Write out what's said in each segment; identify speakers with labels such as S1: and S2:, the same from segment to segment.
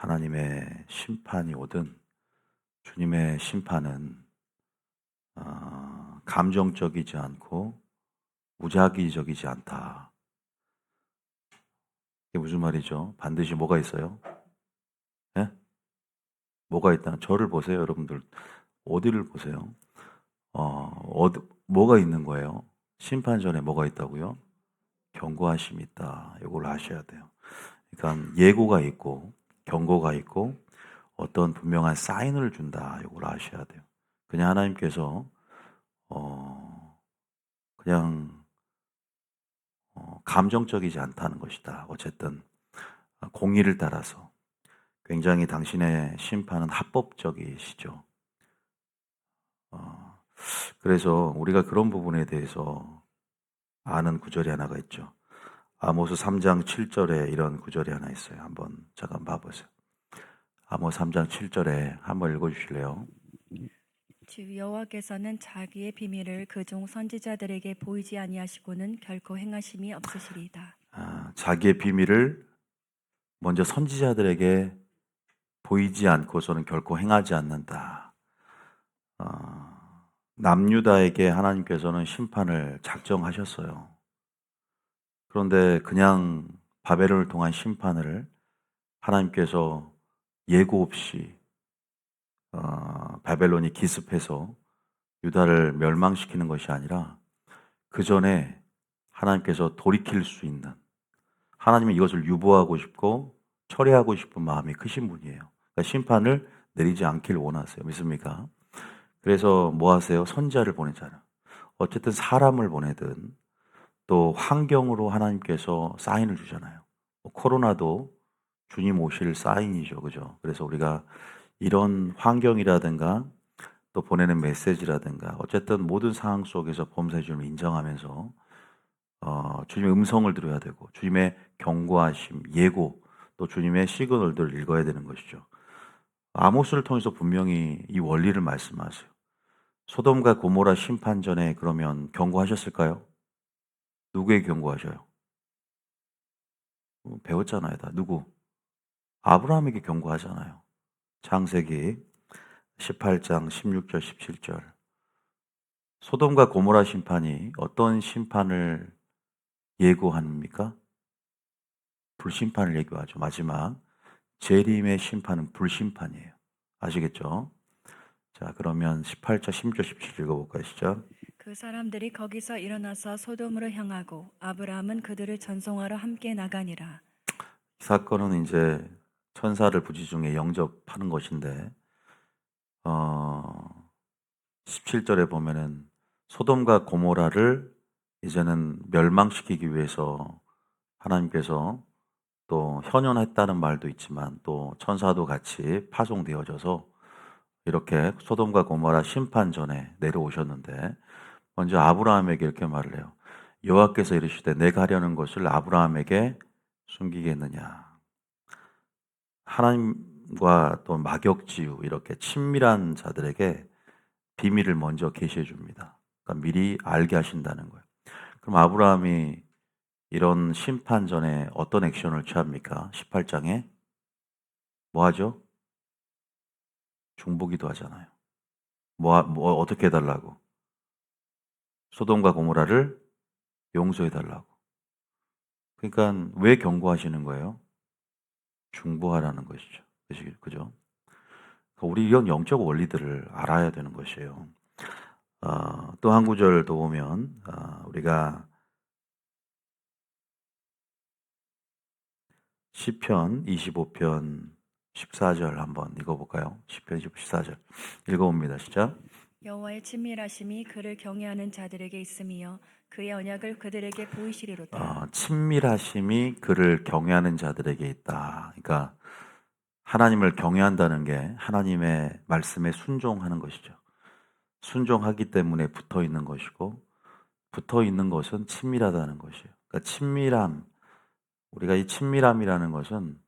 S1: 하나님의 심판이 오든 주님의 심판은 감정적이지 않고 무작위적이지 않다. 이게 무슨 말이죠? 반드시 뭐가 있어요? 예? 뭐가 있다. 저를 보세요, 여러분들. 어디를 보세요? 뭐가 있는 거예요? 심판 전에 뭐가 있다고요? 경고하심이 있다. 이걸 아셔야 돼요. 그러니까 예고가 있고 경고가 있고 어떤 분명한 사인을 준다. 이걸 아셔야 돼요. 그냥 하나님께서 그냥 감정적이지 않다는 것이다. 어쨌든 공의를 따라서 굉장히 당신의 심판은 합법적이시죠. 어, 그래서 우리가 그런 부분에 대해서 아는 구절이 하나가 있죠. 아모스 3장 7절에 이런 구절이 하나 있어요. 한번 잠깐 봐보세요. 아모스 3장 7절에 한번 읽어주실래요?
S2: 주 여호와께서는 자기의 비밀을 그종 선지자들에게 보이지 아니하시고는 결코 행하심이 없으시리이다.
S1: 자기의 비밀을 먼저 선지자들에게 보이지 않고서는 결코 행하지 않는다. 남유다에게 하나님께서는 심판을 작정하셨어요. 그런데 그냥 바벨론을 통한 심판을 하나님께서 예고 없이 바벨론이 기습해서 유다를 멸망시키는 것이 아니라 그 전에 하나님께서 돌이킬 수 있는, 하나님은 이것을 유보하고 싶고 처리하고 싶은 마음이 크신 분이에요. 그러니까 심판을 내리지 않길 원하세요. 믿습니까? 그래서 뭐 하세요? 선지자를 보내잖아요. 어쨌든 사람을 보내든 또 환경으로 하나님께서 사인을 주잖아요. 코로나도 주님 오실 사인이죠. 그죠? 그래서 우리가 이런 환경이라든가 또 보내는 메시지라든가 어쨌든 모든 상황 속에서 범사의 주님을 인정하면서 주님의 음성을 들어야 되고 주님의 경고하심, 예고 또 주님의 시그널들을 읽어야 되는 것이죠. 아모스를 통해서 분명히 이 원리를 말씀하세요. 소돔과 고모라 심판 전에 그러면 경고하셨을까요? 누구에게 경고하셔요? 배웠잖아요, 다. 누구? 아브라함에게 경고하잖아요. 창세기 18장 16절, 17절. 소돔과 고모라 심판이 어떤 심판을 예고합니까? 불심판을 예고하죠. 마지막 재림의 심판은 불심판이에요. 아시겠죠? 자, 그러면 18절, 16절, 17절 읽어볼까요? 시작.
S2: 그 사람들이 거기서 일어나서 소돔으로 향하고 아브라함은 그들을 전송하러 함께 나가니라.
S1: 이 사건은 이제 천사를 부지 중에 영접하는 것인데, 어, 17절에 보면은 소돔과 고모라를 이제는 멸망시키기 위해서 하나님께서 또 현현했다는 말도 있지만 또 천사도 같이 파송되어져서 이렇게 소돔과 고모라 심판 전에 내려오셨는데 먼저 아브라함에게 이렇게 말을 해요. 여호와께서 이르시되 내가 하려는 것을 아브라함에게 숨기겠느냐. 하나님과 또 막역지유 이렇게 친밀한 자들에게 비밀을 먼저 계시해 줍니다. 그러니까 미리 알게 하신다는 거예요. 그럼 아브라함이 이런 심판 전에 어떤 액션을 취합니까? 18장에 뭐 하죠? 중보기도 하잖아요. 뭐 어떻게 해달라고? 소돔과 고모라를 용서해 달라고. 그러니까 왜 경고하시는 거예요? 중보하라는 것이죠. 그죠? 그러니까 우리 이런 영적 원리들을 알아야 되는 것이에요. 또 한 구절 더 보면 우리가 시편 25편 14절 한번 읽어볼까요? 시편 25편 14절 읽어봅니다. 시작.
S2: 여호와의 친밀하심이 그를 경외하는 자들에게 있으며 그의 언약을 그들에게 보이시리로다.
S1: 친밀하심이 그를 경외하는 자들에게 있다. 그러니까 하나님을 경외한다는 게 하나님의 말씀에 순종하는 것이죠. 순종하기 때문에 붙어 있는 것이고 붙어 있는 것은 친밀하다는 것이에요. 그러니까 친밀함, 우리가 이 친밀함이라는 것은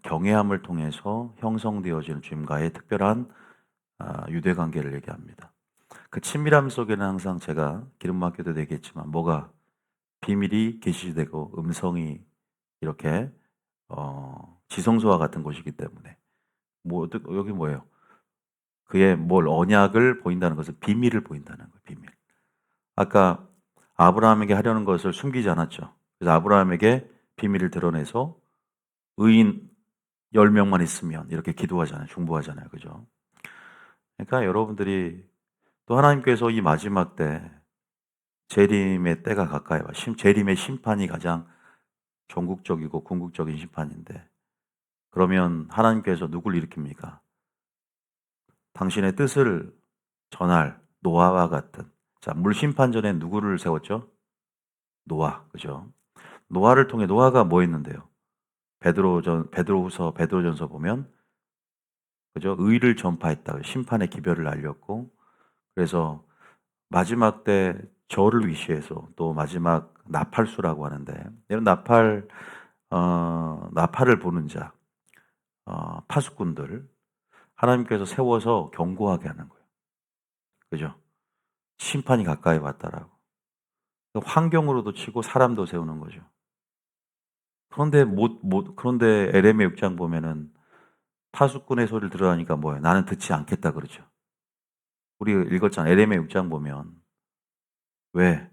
S1: 경외함을 통해서 형성되어지는 주님과의 특별한 유대 관계를 얘기합니다. 그 친밀함 속에는 항상 제가 기름막혀도 되겠지만 비밀이 계시되고 음성이 이렇게 지성소와 같은 곳이기 때문에. 여기 뭐예요? 그의 언약을 보인다는 것은 비밀을 보인다는 거예요. 비밀. 아까 아브라함에게 하려는 것을 숨기지 않았죠. 그래서 아브라함에게 비밀을 드러내서 의인 10명만 있으면 이렇게 기도하잖아요. 중보하잖아요. 그죠? 그러니까 여러분들이 또 하나님께서 이 마지막 때 재림의 때가 가까이 와. 재림의 심판이 가장 전국적이고 궁극적인 심판인데, 그러면 하나님께서 누굴 일으킵니까? 당신의 뜻을 전할 노아와 같은. 자, 물 심판 전에 누구를 세웠죠? 노아. 그죠? 노아를 통해 노아가 뭐 했는데요? 베드로전서 보면, 그죠? 의를 전파했다. 심판의 기별을 알렸고, 그래서 마지막 때 저를 위시해서 또 마지막 나팔수라고 하는데, 이런 나팔을 보는 자, 파수꾼들, 하나님께서 세워서 경고하게 하는 거예요. 그죠? 심판이 가까이 왔다라고. 환경으로도 치고 사람도 세우는 거죠. 그런데 에레미야 6장 보면은 파수꾼의 소리를 들으라니까 뭐예요? 나는 듣지 않겠다 그러죠. 우리 읽었잖아. 에레미야 6장 보면. 왜?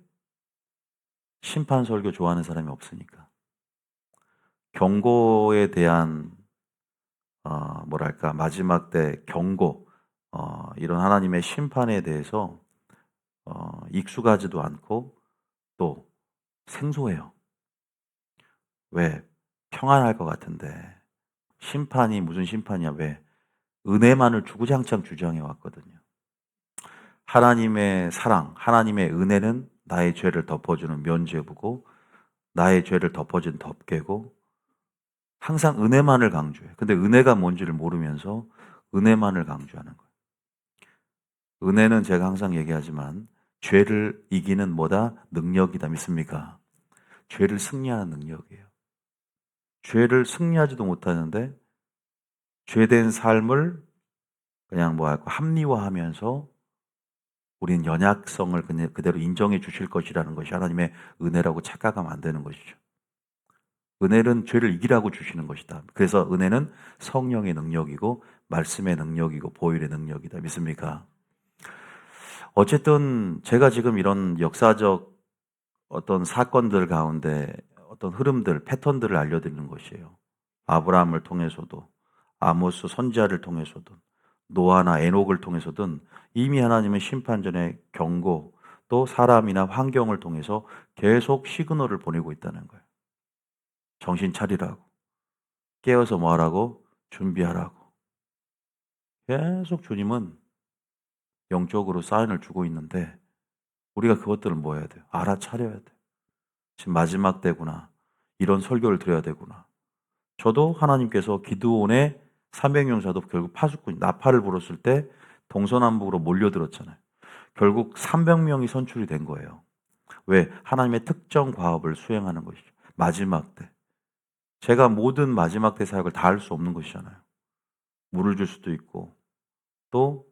S1: 심판 설교 좋아하는 사람이 없으니까. 경고에 대한 마지막 때 경고, 이런 하나님의 심판에 대해서 익숙하지도 않고 또 생소해요. 왜? 평안할 것 같은데 심판이 무슨 심판이야? 왜? 은혜만을 주구장창 주장해 왔거든요. 하나님의 사랑, 하나님의 은혜는 나의 죄를 덮어주는 면죄부고 나의 죄를 덮어준 덮개고, 항상 은혜만을 강조해. 근데 은혜가 뭔지를 모르면서 은혜만을 강조하는 거예요. 은혜는 제가 항상 얘기하지만 죄를 이기는 능력이다. 믿습니까? 죄를 승리하는 능력이에요. 죄를 승리하지도 못하는데 죄된 삶을 그냥 합리화하면서 우리는 연약성을 그대로 인정해 주실 것이라는 것이 하나님의 은혜라고 착각하면 안 되는 것이죠. 은혜는 죄를 이기라고 주시는 것이다. 그래서 은혜는 성령의 능력이고 말씀의 능력이고 보혈의 능력이다. 믿습니까? 어쨌든 제가 지금 이런 역사적 어떤 사건들 가운데 어떤 흐름들, 패턴들을 알려드리는 것이에요. 아브라함을 통해서도, 아모스 선지자를 통해서도, 노아나 에녹을 통해서든 이미 하나님은 심판 전에 경고, 또 사람이나 환경을 통해서 계속 시그널을 보내고 있다는 거예요. 정신 차리라고. 깨어서 뭐 하라고? 준비하라고. 계속 주님은 영적으로 사인을 주고 있는데 우리가 그것들을 뭐 해야 돼요? 알아차려야 돼요. 지금 마지막 때구나. 이런 설교를 드려야 되구나. 저도 하나님께서 기드온의 300용사도 결국 파수꾼 나팔을 불었을 때 동서남북으로 몰려들었잖아요. 결국 300명이 선출이 된 거예요. 왜? 하나님의 특정 과업을 수행하는 것이죠. 마지막 때. 제가 모든 마지막 때 사역을 다 할 수 없는 것이잖아요. 물을 줄 수도 있고 또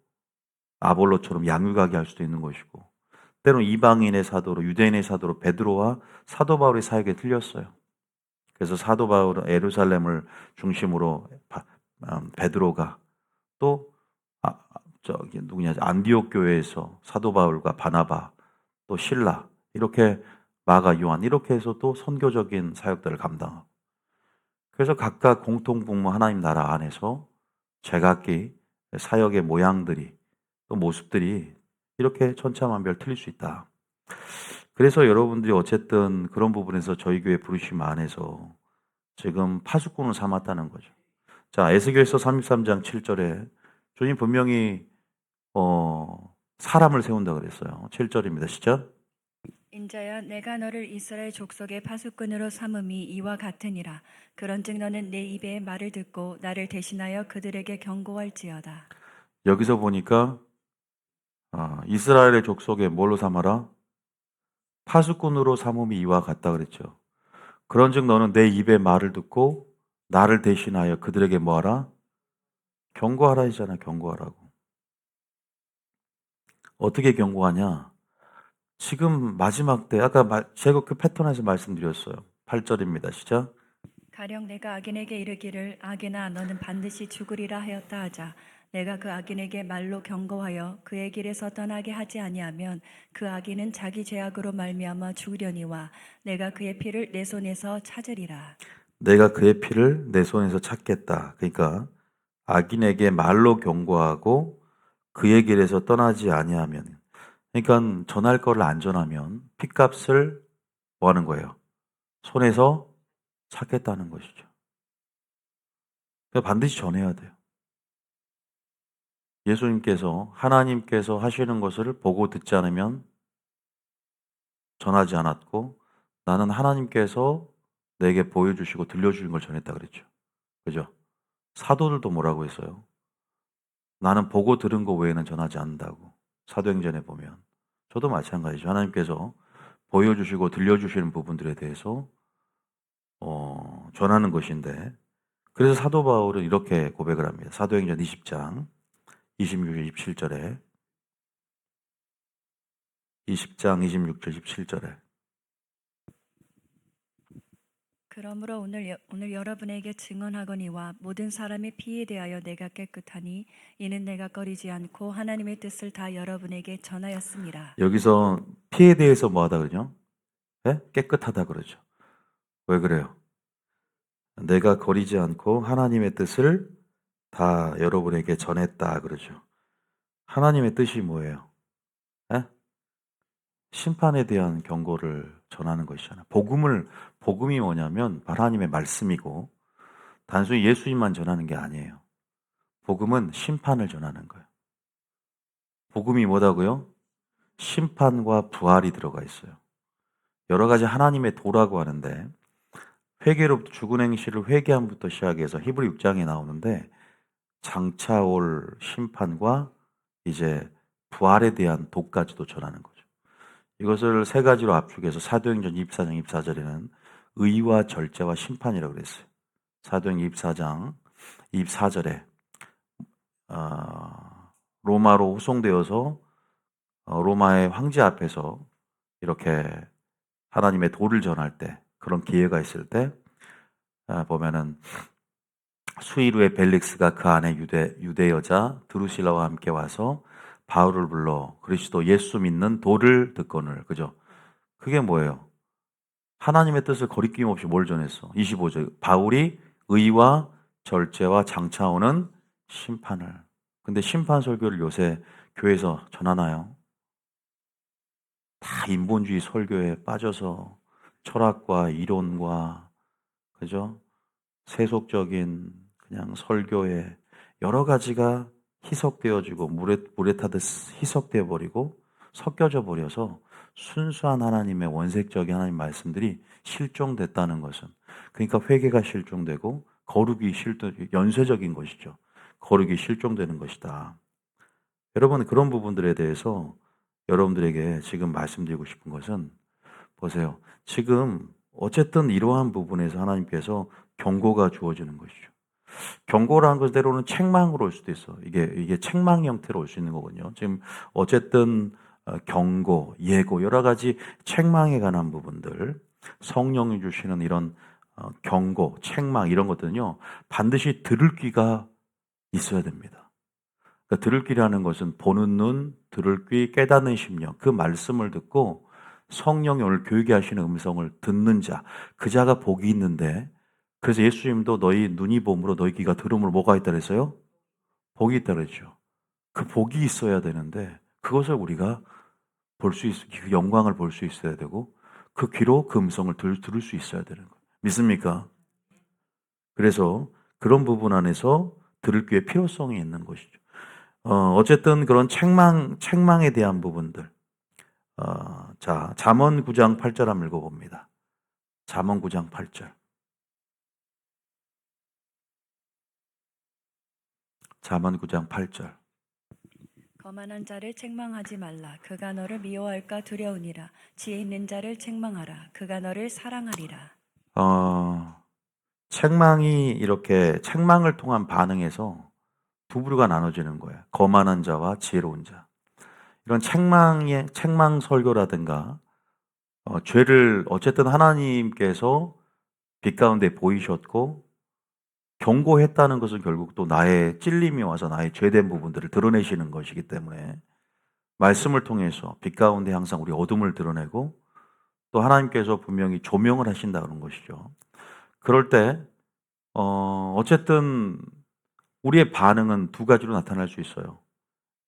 S1: 아볼로처럼 양육하게 할 수도 있는 것이고, 때로는 이방인의 사도로, 유대인의 사도로 베드로와 사도 바울의 사역에 틀렸어요. 그래서 사도 바울은 예루살렘을 중심으로 베드로가, 또 안디옥 교회에서 사도 바울과 바나바, 또 실라, 이렇게 마가 요한, 이렇게 해서 또 선교적인 사역들을 감당하고, 그래서 각각 공통분모 하나님 나라 안에서 제각기 사역의 모양들이, 또 모습들이 이렇게 천차만별 틀릴 수 있다. 그래서 여러분들이 어쨌든 그런 부분에서 저희 교회 부르심 안에서 지금 파수꾼을 삼았다는 거죠. 자, 에스겔서 33장 7절에 주님 분명히 사람을 세운다 그랬어요. 7절입니다. 시작.
S2: 인자야, 내가 너를 이스라엘 족속의 파수꾼으로 삼음이 이와 같으니라. 그런즉 너는 내 입의 말을 듣고 나를 대신하여 그들에게 경고할지어다.
S1: 여기서 보니까 이스라엘의 족속에 뭘로 삼아라? 파수꾼으로 삼음이 이와 같다 그랬죠. 그런즉 너는 내 입의 말을 듣고 나를 대신하여 그들에게 뭐하라? 경고하라 했잖아. 경고하라고. 어떻게 경고하냐? 지금 마지막 때, 아까 제가 그 패턴에서 말씀드렸어요. 8절입니다. 시작.
S2: 가령 내가 악인에게 이르기를 악인아 너는 반드시 죽으리라 하였다 하자 내가 그 악인에게 말로 경고하여 그의 길에서 떠나게 하지 아니하면 그 악인은 자기 죄악으로 말미암아 죽으려니와 내가 그의 피를 내 손에서 찾으리라.
S1: 내가 그의 피를 내 손에서 찾겠다. 그러니까 악인에게 말로 경고하고 그의 길에서 떠나지 아니하면, 그러니까 전할 거를 안 전하면 핏값을 뭐 하는 거예요? 손에서 찾겠다는 것이죠. 그러니까 반드시 전해야 돼요. 예수님께서 하나님께서 하시는 것을 보고 듣지 않으면 전하지 않았고, 나는 하나님께서 내게 보여주시고 들려주신 걸 전했다 그랬죠. 그죠? 사도들도 뭐라고 했어요? 나는 보고 들은 거 외에는 전하지 않는다고. 사도행전에 보면. 저도 마찬가지죠. 하나님께서 보여주시고 들려주시는 부분들에 대해서 전하는 것인데, 그래서 사도 바울은 이렇게 고백을 합니다. 사도행전 20장 26절 27절에 20장 26절 17절에
S2: 그러므로 오늘 여러분에게 증언하거니와 모든 사람의 피에 대하여 내가 깨끗하니 이는 내가 꺼리지 않고 하나님의 뜻을 다 여러분에게 전하였습니다.
S1: 여기서 피에 대해서 뭐 하다 그러죠? 네? 깨끗하다 그러죠. 왜 그래요? 내가 거리지 않고 하나님의 뜻을 다 여러분에게 전했다 그러죠. 하나님의 뜻이 뭐예요? 예? 심판에 대한 경고를 전하는 것이잖아요. 복음이 뭐냐면 하나님의 말씀이고, 단순히 예수님만 전하는 게 아니에요. 복음은 심판을 전하는 거예요. 복음이 뭐다고요? 심판과 부활이 들어가 있어요. 여러 가지 하나님의 도라고 하는데, 회개로부터 죽은 행실을 회개함부터 시작해서 히브리 6장에 나오는데, 장차 올 심판과 이제 부활에 대한 도까지도 전하는 거죠. 이것을 세 가지로 압축해서 사도행전 24장 24절에는 의와 절제와 심판이라고 그랬어요. 사도행전 24장 24절에 로마로 호송되어서 로마의 황제 앞에서 이렇게 하나님의 도를 전할 때, 그런 기회가 있을 때 보면은 수일 후에 벨릭스가 그 안에 유대 여자 드루실라와 함께 와서 바울을 불러 그리스도 예수 믿는 도를 듣거늘. 그죠? 그게 뭐예요? 하나님의 뜻을 거리낌 없이 뭘 전했어? 25절. 바울이 의와 절제와 장차 오는 심판을. 근데 심판 설교를 요새 교회에서 전하나요? 다 인본주의 설교에 빠져서 철학과 이론과, 그죠? 세속적인 그냥 설교에 여러 가지가 희석되어지고 물에 타듯 희석되어 버리고 섞여져 버려서 순수한 하나님의 원색적인 하나님 말씀들이 실종됐다는 것은, 그러니까 회개가 실종되고 거룩이 연쇄적인 것이죠. 거룩이 실종되는 것이다. 여러분, 그런 부분들에 대해서 여러분들에게 지금 말씀드리고 싶은 것은, 보세요. 지금 어쨌든 이러한 부분에서 하나님께서 경고가 주어지는 것이죠. 경고라는 것은 때로는 책망으로 올 수도 있어. 이게 책망 형태로 올 수 있는 거거든요. 지금 어쨌든 경고, 예고, 여러 가지 책망에 관한 부분들, 성령이 주시는 이런 경고, 책망 이런 것들은요, 반드시 들을 귀가 있어야 됩니다. 그러니까 들을 귀라는 것은 보는 눈, 들을 귀, 깨닫는 심령, 그 말씀을 듣고 성령이 오늘 교육에 하시는 음성을 듣는 자, 그 자가 복이 있는데, 그래서 예수님도 너희 눈이 봄으로 너희 귀가 들음으로 뭐가 있다 그랬어요? 복이 있다 그랬죠. 그 복이 있어야 되는데, 그것을 우리가 그 영광을 볼 수 있어야 되고, 그 귀로 그 음성을 들을 수 있어야 되는 거예요. 믿습니까? 그래서 그런 부분 안에서 들을 귀의 필요성이 있는 것이죠. 어쨌든 그런 책망에 대한 부분들. 자, 잠언 9장 8절 한번 읽어봅니다. 잠언 9장 8절. 잠언 9장 8절.
S2: 거만한 자를 책망하지 말라. 그가 너를 미워할까 두려우니라. 지혜 있는 자를 책망하라. 그가 너를 사랑하리라. 책망을 통한 반응에서 두 부류가 나눠지는 거예요. 거만한 자와 지혜로운 자. 이런 책망 설교라든가, 죄를 어쨌든 하나님께서
S1: 빛 가운데 보이셨고 경고했다는 것은 결국 또 나의 찔림이 와서 나의 죄된 부분들을 드러내시는 것이기 때문에 말씀을 통해서 빛 가운데 항상 우리 어둠을 드러내고 또 하나님께서 분명히 조명을 하신다는 것이죠. 그럴 때 어쨌든 우리의 반응은 두 가지로 나타날 수 있어요.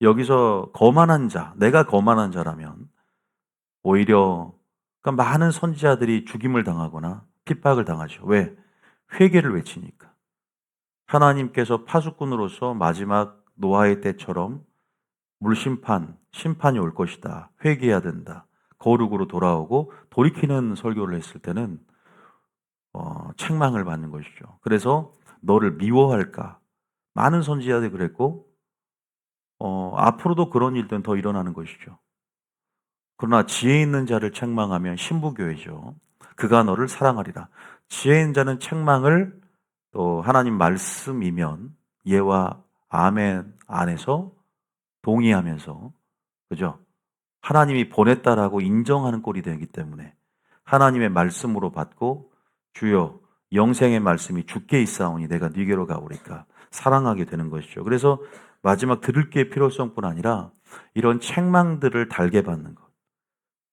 S1: 여기서 거만한 자, 내가 거만한 자라면 오히려 그러니까 많은 선지자들이 죽임을 당하거나 핍박을 당하죠. 왜? 회개를 외치니까. 하나님께서 파수꾼으로서 마지막 노아의 때처럼 물심판, 심판이 올 것이다. 회개해야 된다. 거룩으로 돌아오고 돌이키는 설교를 했을 때는 책망을 받는 것이죠. 그래서 너를 미워할까? 많은 선지자들이 그랬고 앞으로도 그런 일들은 더 일어나는 것이죠. 그러나 지혜 있는 자를 책망하면 신부교회죠. 그가 너를 사랑하리라. 지혜 있는 자는 책망을 또 하나님 말씀이면 예와 아멘 안에서 동의하면서 그죠? 하나님이 보냈다라고 인정하는 꼴이 되기 때문에 하나님의 말씀으로 받고 주여 영생의 말씀이 주께 있사오니 내가 네게로 가오리까 사랑하게 되는 것이죠. 그래서 마지막 들을 게 필요성뿐 아니라 이런 책망들을 달게 받는 것,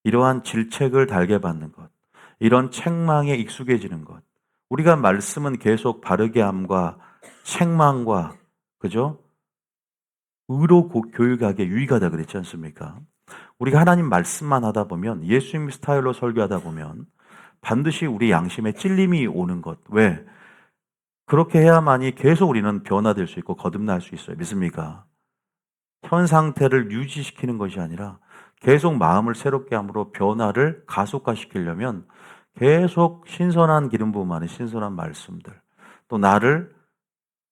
S1: 이러한 질책을 달게 받는 것, 이런 책망에 익숙해지는 것. 우리가 말씀은 계속 바르게 함과 책망과 그죠? 의로 교육하게 유익하다 그랬지 않습니까? 우리가 하나님 말씀만 하다 보면 예수님 스타일로 설교하다 보면 반드시 우리 양심에 찔림이 오는 것. 왜? 그렇게 해야만이 계속 우리는 변화될 수 있고 거듭날 수 있어요. 믿습니까? 현 상태를 유지시키는 것이 아니라 계속 마음을 새롭게 함으로 변화를 가속화시키려면 계속 신선한 기름 부음 안에 신선한 말씀들 또 나를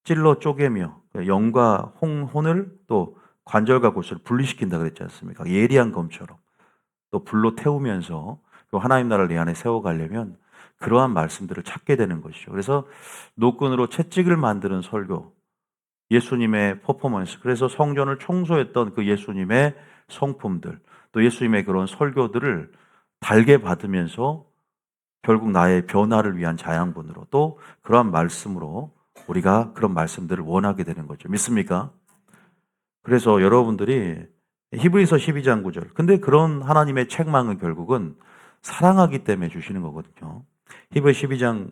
S1: 찔러 쪼개며 영과 혼을 또 관절과 골수를 분리시킨다 그랬지 않습니까? 예리한 검처럼 또 불로 태우면서 또 하나님 나라를 내 안에 세워가려면 그러한 말씀들을 찾게 되는 것이죠. 그래서 노끈으로 채찍을 만드는 설교, 예수님의 퍼포먼스, 그래서 성전을 청소했던 그 예수님의 성품들, 또 예수님의 그런 설교들을 달게 받으면서 결국 나의 변화를 위한 자양분으로 또 그러한 말씀으로 우리가 그런 말씀들을 원하게 되는 거죠. 믿습니까? 그래서 여러분들이 히브리서 12장 9절. 근데 그런 하나님의 책망은 결국은 사랑하기 때문에 주시는 거거든요. 히브리 12장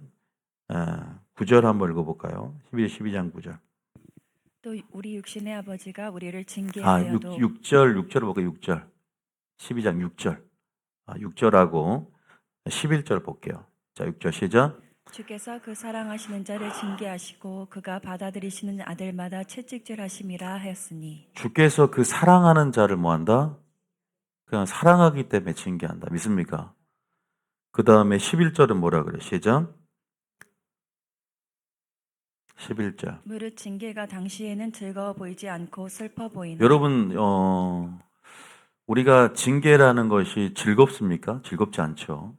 S1: 9절 한번 읽어볼까요? 히브리 12장 9절.
S2: 또 우리 육신의 아버지가 우리를
S1: 6,
S2: 징계하여도
S1: 6절을 볼까요? 6절. 12장 6절. 6절하고 11절 볼게요. 자, 6절 시작.
S2: 주께서 그 사랑하시는 자를 징계하시고 그가 받아들이시는 아들마다 채찍질하심이라 하였으니
S1: 주께서 그 사랑하는 자를 뭐한다? 그냥 사랑하기 때문에 징계한다. 믿습니까? 그 다음에 11절은 뭐라 그래? 시작. 11절.
S2: 무릇 징계가 당시에는 즐거워 보이지 않고 슬퍼 보이나
S1: 여러분, 우리가 징계라는 것이 즐겁습니까? 즐겁지 않죠.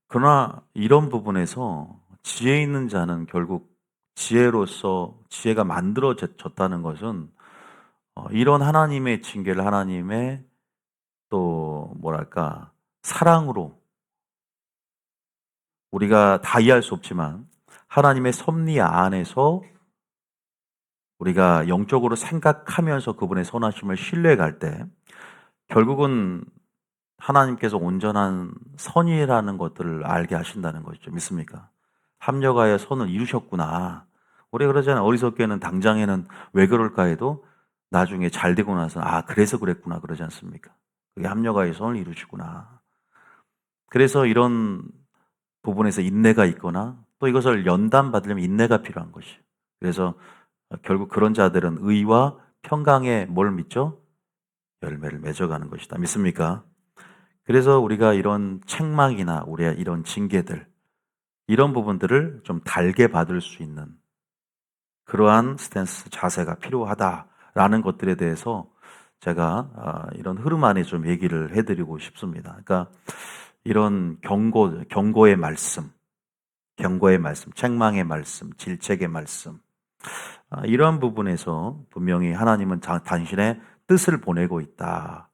S1: 그러나 이런 부분에서 지혜 있는 자는 결국 지혜로서 지혜가 만들어졌다는 것은 이런 하나님의 징계를 하나님의 또 뭐랄까 사랑으로 우리가 다 이해할 수 없지만 하나님의 섭리 안에서 우리가 영적으로 생각하면서 그분의 선하심을 신뢰할 때 결국은 하나님께서 온전한 선이라는 것들을 알게 하신다는 것이죠. 믿습니까? 합력하여 선을 이루셨구나. 우리 그러잖아요. 어리석게는 당장에는 왜 그럴까 해도 나중에 잘 되고 나서 그래서 그랬구나 그러지 않습니까? 그게 합력하여 선을 이루시구나. 그래서 이런 부분에서 인내가 있거나 또 이것을 연단받으려면 인내가 필요한 것이에요. 그래서 결국 그런 자들은 의와 평강에 뭘 믿죠? 열매를 맺어가는 것이다. 믿습니까? 그래서 우리가 이런 책망이나 우리의 이런 징계들, 이런 부분들을 좀 달게 받을 수 있는 그러한 스탠스, 자세가 필요하다라는 것들에 대해서 제가 이런 흐름 안에 좀 얘기를 해드리고 싶습니다. 그러니까 이런 경고의 말씀, 책망의 말씀, 질책의 말씀, 이러한 부분에서 분명히 하나님은 당신의 뜻을 보내고 있다.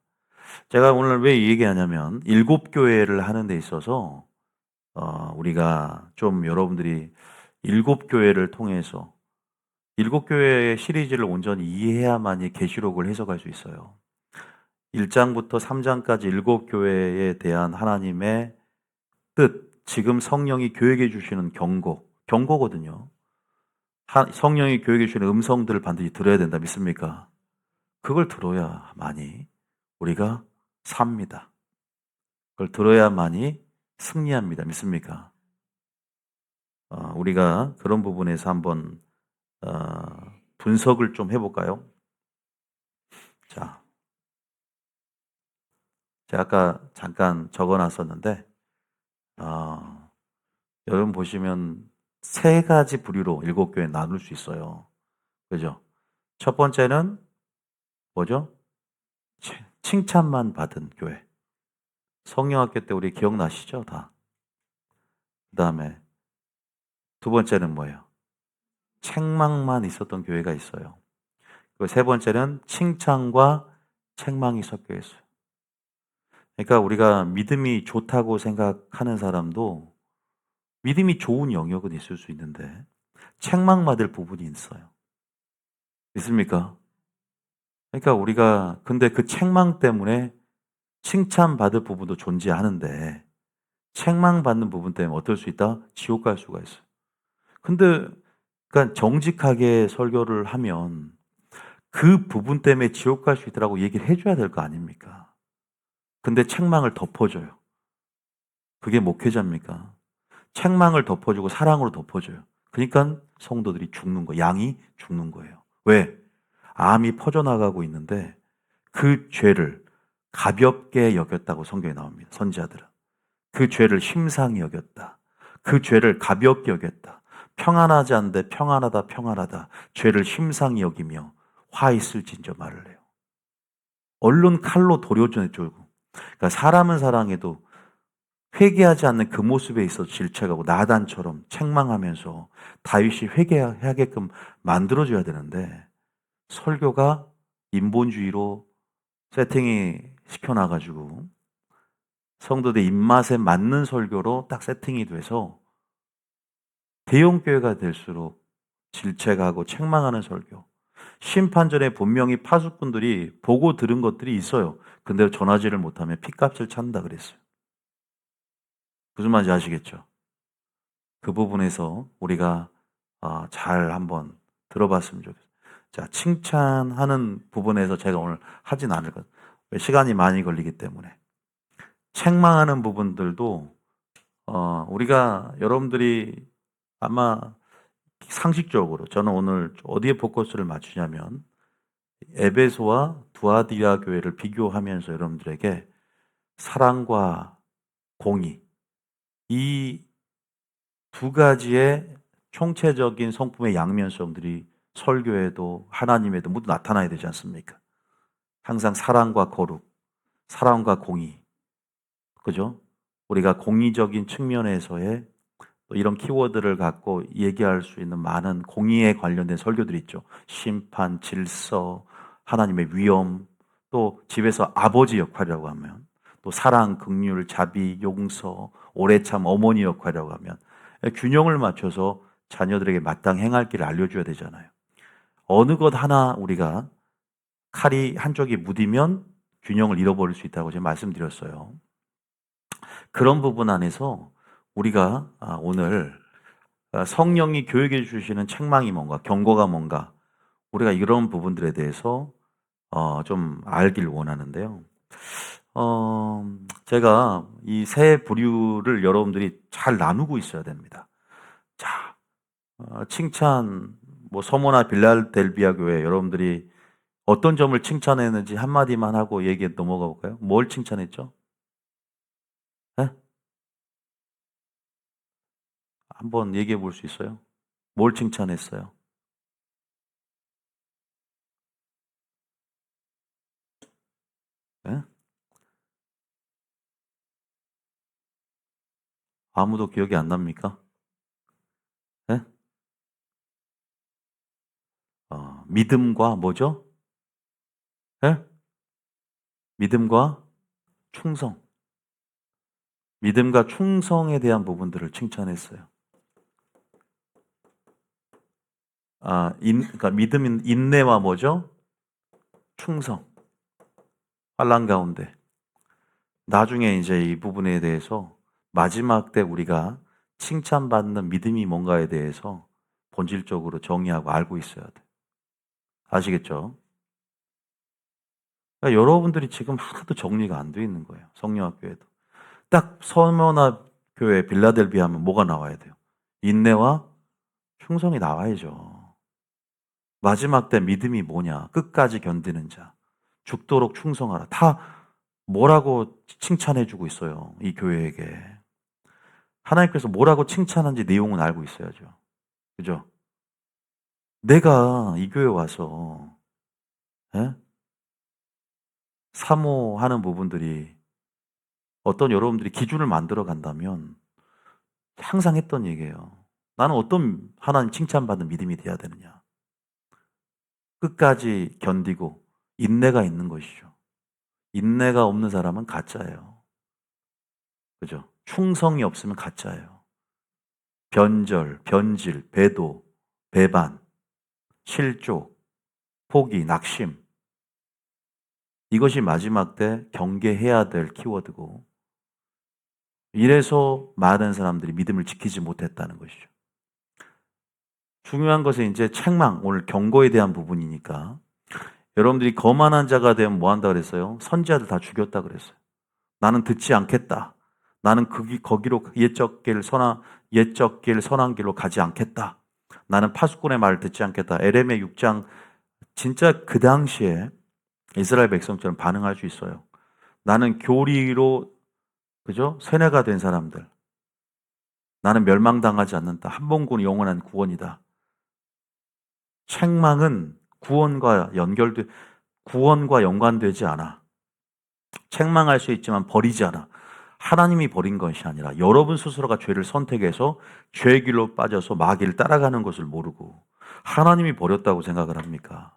S1: 제가 오늘 왜 이 얘기하냐면 7교회를 하는 데 있어서 우리가 좀 여러분들이 일곱 교회를 통해서 일곱 교회의 시리즈를 온전히 이해해야만이 계시록을 해석할 수 있어요. 1장부터 3장까지 일곱 교회에 대한 하나님의 뜻, 지금 성령이 교회에 주시는 경고거든요. 성령이 교회에 주시는 음성들을 반드시 들어야 된다 믿습니까? 그걸 들어야만이 우리가 삽니다. 그걸 들어야만이 승리합니다. 믿습니까? 우리가 그런 부분에서 한번 분석을 좀 해볼까요? 자, 제가 아까 잠깐 적어놨었는데 여러분 보시면 세 가지 부류로 일곱 교회 나눌 수 있어요. 그죠? 첫 번째는 뭐죠? 칭찬만 받은 교회. 성령학교 때 우리 기억나시죠? 다. 그 다음에 두 번째는 뭐예요? 책망만 있었던 교회가 있어요. 그리고 세 번째는 칭찬과 책망이 섞여 있어요. 그러니까 우리가 믿음이 좋다고 생각하는 사람도 믿음이 좋은 영역은 있을 수 있는데 책망받을 부분이 있어요. 믿습니까? 그러니까 우리가 근데 그 책망 때문에 칭찬받을 부분도 존재하는데 책망받는 부분 때문에 어떨 수 있다? 지옥 갈 수가 있어요. 근데 그러니까 정직하게 설교를 하면 그 부분 때문에 지옥 갈 수 있다라고 얘기를 해줘야 될 거 아닙니까? 근데 책망을 덮어줘요. 그게 목회자입니까? 책망을 덮어주고 사랑으로 덮어줘요. 그러니까 성도들이 죽는 거예요. 양이 죽는 거예요. 왜? 암이 퍼져나가고 있는데 그 죄를 가볍게 여겼다고 성경에 나옵니다. 선지자들은. 그 죄를 심상히 여겼다. 그 죄를 가볍게 여겼다. 평안하지 않은데 평안하다 평안하다. 죄를 심상히 여기며 화 있을진저 말을 해요. 얼른 칼로 도려내주고. 그러니까 사람은 사랑해도 회개하지 않는 그 모습에 있어서 질책하고 나단처럼 책망하면서 다윗이 회개하게끔 만들어줘야 되는데 설교가 인본주의로 세팅이 시켜놔가지고 성도들 입맛에 맞는 설교로 딱 세팅이 돼서 대형교회가 될수록 질책하고 책망하는 설교. 심판전에 분명히 파수꾼들이 보고 들은 것들이 있어요. 근데 전하지를 못하면 핏값을 찾는다 그랬어요. 무슨 말인지 아시겠죠? 그 부분에서 우리가 잘 한번 들어봤으면 좋겠어요. 자, 칭찬하는 부분에서 제가 오늘 하진 않을 것 같아요. 시간이 많이 걸리기 때문에. 책망하는 부분들도 우리가 여러분들이 아마 상식적으로 저는 오늘 어디에 포커스를 맞추냐면 에베소와 두아디아 교회를 비교하면서 여러분들에게 사랑과 공의 이 두 가지의 총체적인 성품의 양면성들이 설교에도 하나님에도 모두 나타나야 되지 않습니까? 항상 사랑과 거룩, 사랑과 공의, 그죠? 우리가 공의적인 측면에서의 또 이런 키워드를 갖고 얘기할 수 있는 많은 공의에 관련된 설교들이 있죠. 심판, 질서, 하나님의 위엄, 또 집에서 아버지 역할이라고 하면, 또 사랑, 긍휼, 자비, 용서, 오래 참 어머니 역할이라고 하면 균형을 맞춰서 자녀들에게 마땅히 행할 길을 알려줘야 되잖아요. 어느 것 하나 우리가 칼이 한쪽이 무디면 균형을 잃어버릴 수 있다고 제가 말씀드렸어요. 그런 부분 안에서 우리가 오늘 성령이 교육해 주시는 책망이 뭔가, 경고가 뭔가, 우리가 이런 부분들에 대해서 좀 알길 원하는데요. 제가 이 세 부류를 여러분들이 잘 나누고 있어야 됩니다. 자, 칭찬, 뭐 서모나 빌라델비아 교회 여러분들이 어떤 점을 칭찬했는지 한마디만 하고 얘기해 넘어가 볼까요? 뭘 칭찬했죠? 네? 한번 얘기해 볼 수 있어요? 뭘 칭찬했어요? 네? 아무도 기억이 안 납니까? 네? 믿음과 뭐죠? 네? 믿음과 충성. 믿음과 충성에 대한 부분들을 칭찬했어요. 그러니까 믿음인 인내와 뭐죠? 충성. 환난 가운데. 나중에 이제 이 부분에 대해서 마지막 때 우리가 칭찬받는 믿음이 뭔가에 대해서 본질적으로 정의하고 알고 있어야 돼. 아시겠죠? 그러니까 여러분들이 지금 하나도 정리가 안 돼 있는 거예요. 성령학교에도. 딱 서머나 교회 빌라델비아 하면 뭐가 나와야 돼요? 인내와 충성이 나와야죠. 마지막 때 믿음이 뭐냐? 끝까지 견디는 자. 죽도록 충성하라. 다 뭐라고 칭찬해주고 있어요. 이 교회에게. 하나님께서 뭐라고 칭찬한지 내용은 알고 있어야죠. 그죠? 내가 이 교회 와서 예? 사모하는 부분들이 어떤 여러분들이 기준을 만들어 간다면 항상 했던 얘기예요. 나는 어떤 하나님 칭찬받는 믿음이 돼야 되느냐. 끝까지 견디고 인내가 있는 것이죠. 인내가 없는 사람은 가짜예요. 그죠? 충성이 없으면 가짜예요. 변절, 변질, 배도, 배반, 실족, 포기, 낙심. 이것이 마지막 때 경계해야 될 키워드고, 이래서 많은 사람들이 믿음을 지키지 못했다는 것이죠. 중요한 것은 이제 책망, 오늘 경고에 대한 부분이니까 여러분들이 거만한 자가 되면 뭐 한다 그랬어요? 선지자들 다 죽였다 그랬어요. 나는 듣지 않겠다. 나는 거기로 옛적 길 선한 길로 가지 않겠다. 나는 파수꾼의 말을 듣지 않겠다. 에레미야 6장 진짜 그 당시에 이스라엘 백성처럼 반응할 수 있어요. 나는 교리로 그죠? 세뇌가 된 사람들. 나는 멸망당하지 않는다. 한 번군 영원한 구원이다. 책망은 구원과 연관되지 않아. 책망할 수 있지만 버리지 않아. 하나님이 버린 것이 아니라 여러분 스스로가 죄를 선택해서 죄의 길로 빠져서 마귀를 따라가는 것을 모르고 하나님이 버렸다고 생각을 합니까?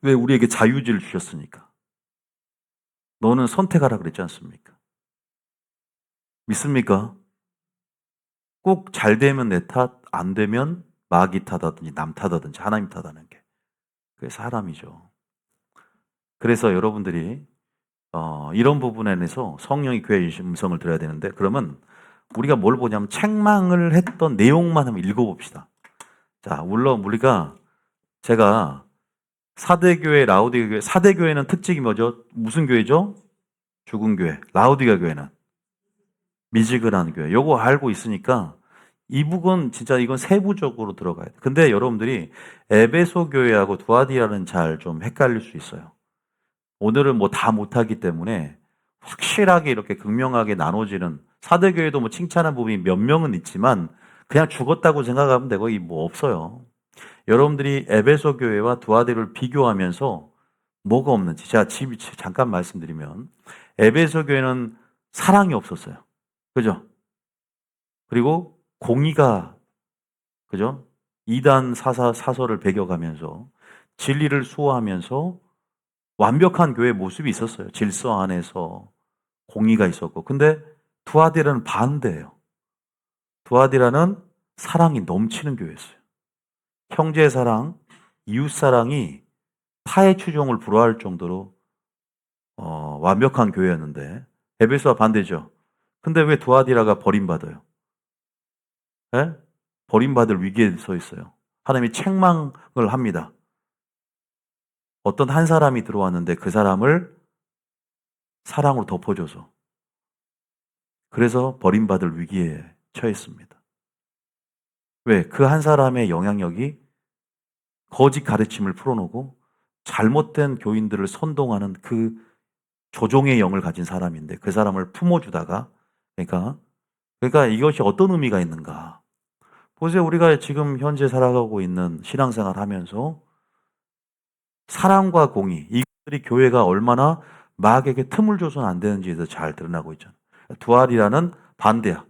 S1: 왜 우리에게 자유지를 주셨으니까. 너는 선택하라 그랬지 않습니까? 믿습니까? 꼭 잘 되면 내 탓, 안 되면 마귀 탓하든지 남 탓하든지 하나님 탓하는 게. 그게 사람이죠. 그래서 여러분들이 이런 부분에 대해서 성령이 교회의 음성을 들어야 되는데 그러면 우리가 뭘 보냐면 책망을 했던 내용만 한번 읽어봅시다. 자, 물론 제가 사대교회, 라우디가 교회, 사대교회는 특징이 뭐죠? 무슨 교회죠? 죽은 교회. 라우디가 교회는 미지근한 교회. 요거 알고 있으니까 이 부분 진짜 이건 세부적으로 들어가야 돼. 근데 여러분들이 에베소 교회하고 두아디라는 잘 좀 헷갈릴 수 있어요. 오늘은 뭐 다 못하기 때문에 확실하게 이렇게 극명하게 나눠지는 사대교회도 뭐 칭찬한 부분이 몇 명은 있지만 그냥 죽었다고 생각하면 되고 뭐 없어요. 여러분들이 에베소 교회와 두아디를 비교하면서 뭐가 없는지 제가 잠깐 말씀드리면 에베소 교회는 사랑이 없었어요. 그죠? 그리고 공의가 그죠? 이단 사설을 배겨가면서 진리를 수호하면서 완벽한 교회 모습이 있었어요. 질서 안에서 공의가 있었고. 근데 두아디라는 반대예요. 두아디라는 사랑이 넘치는 교회였어요. 형제 사랑, 이웃 사랑이 타의 추종을 불허할 정도로 완벽한 교회였는데 에베소와 반대죠. 근데 왜 두아디라가 버림받아요? 예? 버림받을 위기에 서 있어요. 하나님이 책망을 합니다. 어떤 한 사람이 들어왔는데 그 사람을 사랑으로 덮어줘서 그래서 버림받을 위기에 처했습니다. 왜? 그 한 사람의 영향력이 거짓 가르침을 풀어놓고 잘못된 교인들을 선동하는 그 조종의 영을 가진 사람인데 그 사람을 품어주다가 그러니까 이것이 어떤 의미가 있는가? 보세요. 우리가 지금 현재 살아가고 있는 신앙생활 하면서 사랑과 공의, 이것들이 교회가 얼마나 마귀에게 틈을 줘서는 안 되는지에 대해서 잘 드러나고 있잖아요. 두알이라는 반대야.